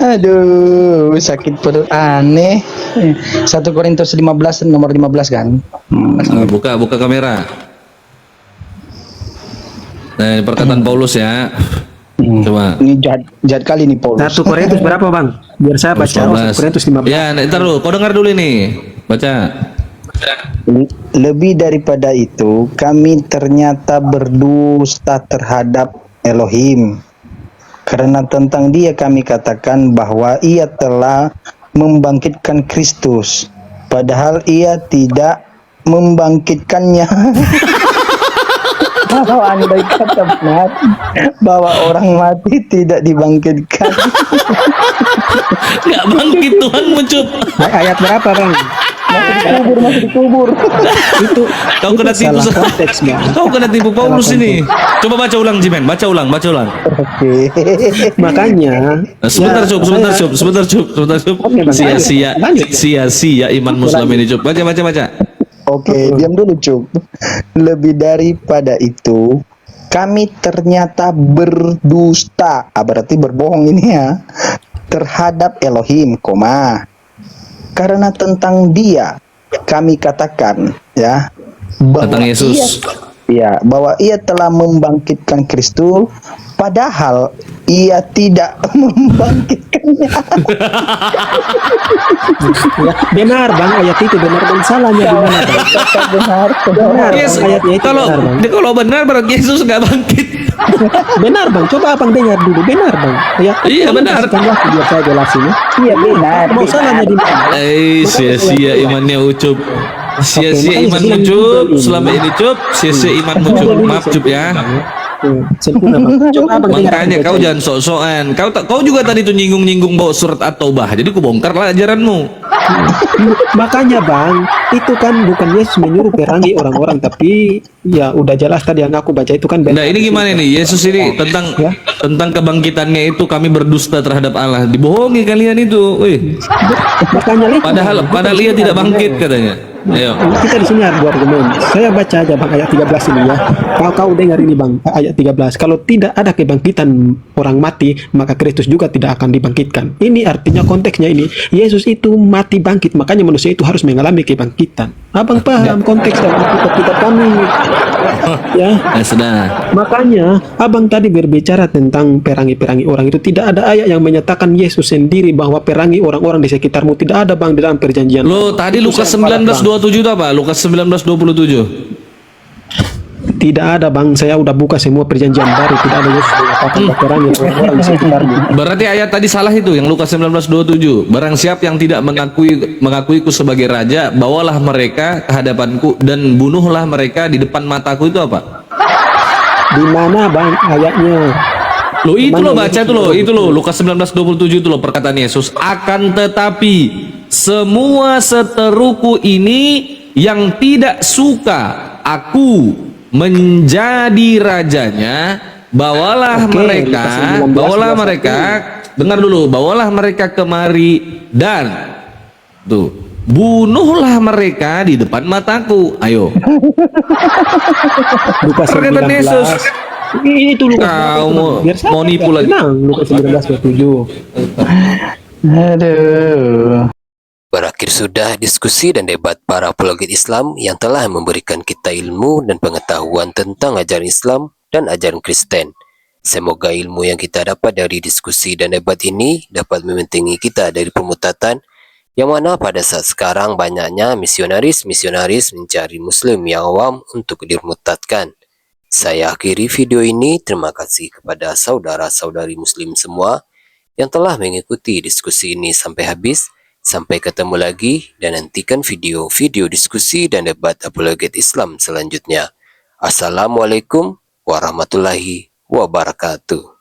Aduh, sakit perut aneh. 1 Korintus 15 nomor 15 kan? Buka kamera. Nah, ini perkataan Paulus ya. Coba. Ini jahat kali nih Paulus. 1 Korintus berapa bang? Biar saya baca 1 Korintus 15. Ya, ntar dulu. Kau dengar dulu ini. Baca. Lebih daripada itu, kami ternyata berdusta terhadap Elohim. Karena tentang dia kami katakan bahwa ia telah membangkitkan Kristus, padahal ia tidak membangkitkannya. Kalau andai kata benar bahwa orang mati tidak dibangkitkan. Nggak bangkit Tuhan Mucup. Ayat berapa bang? Masih dikubur. Itu Kau kena tipu. salah konteks bang. Kau kena tipu Paulus ini. Coba baca ulang Jimen, baca ulang. Oke. Makanya Sebentar ya, Cup. Oke, Bang. Sia-sia iman Muslim ini Cup. Baca. Oke, diam dulu Cuk. Lebih daripada itu, kami ternyata berdusta, berarti berbohong ini ya, terhadap Elohim, karena tentang Dia kami katakan ya Tentang Yesus. bahwa Ia telah membangkitkan Kristus, padahal Ia tidak membangkitkannya. ya, benar bang ayat itu benar bang, salahnya di mana bang? Benar. Benar Yes, bang, ayatnya itu kalau benar bang. kalau benar berarti Yesus nggak bangkit. Benar bang, coba abang dengar dulu, benar bang. Ya, Iya, tolong benar. kasihkan waktu biar saya jelasin ya. Iya benar. Mau salahnya di mana? Sia-sia imannya Ucup. Sia-sia Oke, iman makanya Mucup ini. selama ini Cup. Sia-sia iman Mucup. Maaf Cup ya. Sempurna bang. Coba abang dengar. Makanya kau jangan sok-sokan. Kau juga tadi tuh nyinggung-nyinggung bawa surat At-Taubah. Jadi ku bongkar lah ajaranmu. Makanya bang, itu kan bukan Yesus menyuruh perangi orang-orang, tapi ya udah jelas tadi yang aku baca itu kan. Nah ini gimana nih Yesus ini tentang kebangkitannya itu kami berdusta terhadap Allah. Dibohongi kalian itu. Wih. Makanya lihat, Padahal ia tidak bangkit katanya. Ayo. kita di sini ada dua argumen. Saya baca aja bang ayat 13 ini ya. Kau dengar ini bang ayat 13. Kalau tidak ada kebangkitan orang mati, maka Kristus juga tidak akan dibangkitkan. Ini artinya konteksnya ini Yesus itu mati bangkit, makanya manusia itu harus mengalami kebangkitan. Abang paham konteks dalam kitab kami? Ya. Sudah. Makanya abang tadi berbicara tentang perangi-perangi orang itu, tidak ada ayat yang menyatakan Yesus sendiri bahwa perangi orang-orang di sekitarmu. Tidak ada bang di dalam perjanjian. Lo tadi Itu Lukas saya parah, Bang. 19:27 itu apa? Lukas 19:27. Tidak ada bang, saya udah buka semua perjanjian baru, tidak ada Yesus mengatakan perangi orang-orang di sekitarmu. Berarti ayat tadi salah itu yang Lukas 19:27. Barang siapa yang tidak mengakuiku sebagai raja, bawalah mereka ke hadapanku dan bunuhlah mereka di depan mataku. Itu apa? Di mana bang ayatnya? Lo itu Mana lo baca Yesus tuh lo, itu lo Lukas 19:27 itu lo perkataan Yesus. Akan tetapi semua seteruku ini yang tidak suka aku menjadi rajanya, bawalah Oke, mereka, Lukas 19, bawalah mereka, dengar dulu, bawalah mereka kemari dan tuh bunuhlah mereka di depan mataku. Ayo. Lukas Perkataan 19. Yesus. Itu Lukas. Kau Biar saya mau nipu lagi. tenang, Lukas 19:27. Aduh. Berakhir sudah diskusi dan debat para apologet Islam yang telah memberikan kita ilmu dan pengetahuan tentang ajaran Islam dan ajaran Kristen. Semoga ilmu yang kita dapat dari diskusi dan debat ini dapat membentengi kita dari pemutatan, yang mana pada saat sekarang banyaknya misionaris mencari muslim yang awam untuk dimurtadkan. Saya akhiri video ini. Terima kasih kepada saudara-saudari muslim semua yang telah mengikuti diskusi ini sampai habis. Sampai ketemu lagi dan nantikan video-video diskusi dan debat apologet Islam selanjutnya. Assalamualaikum warahmatullahi wabarakatuh.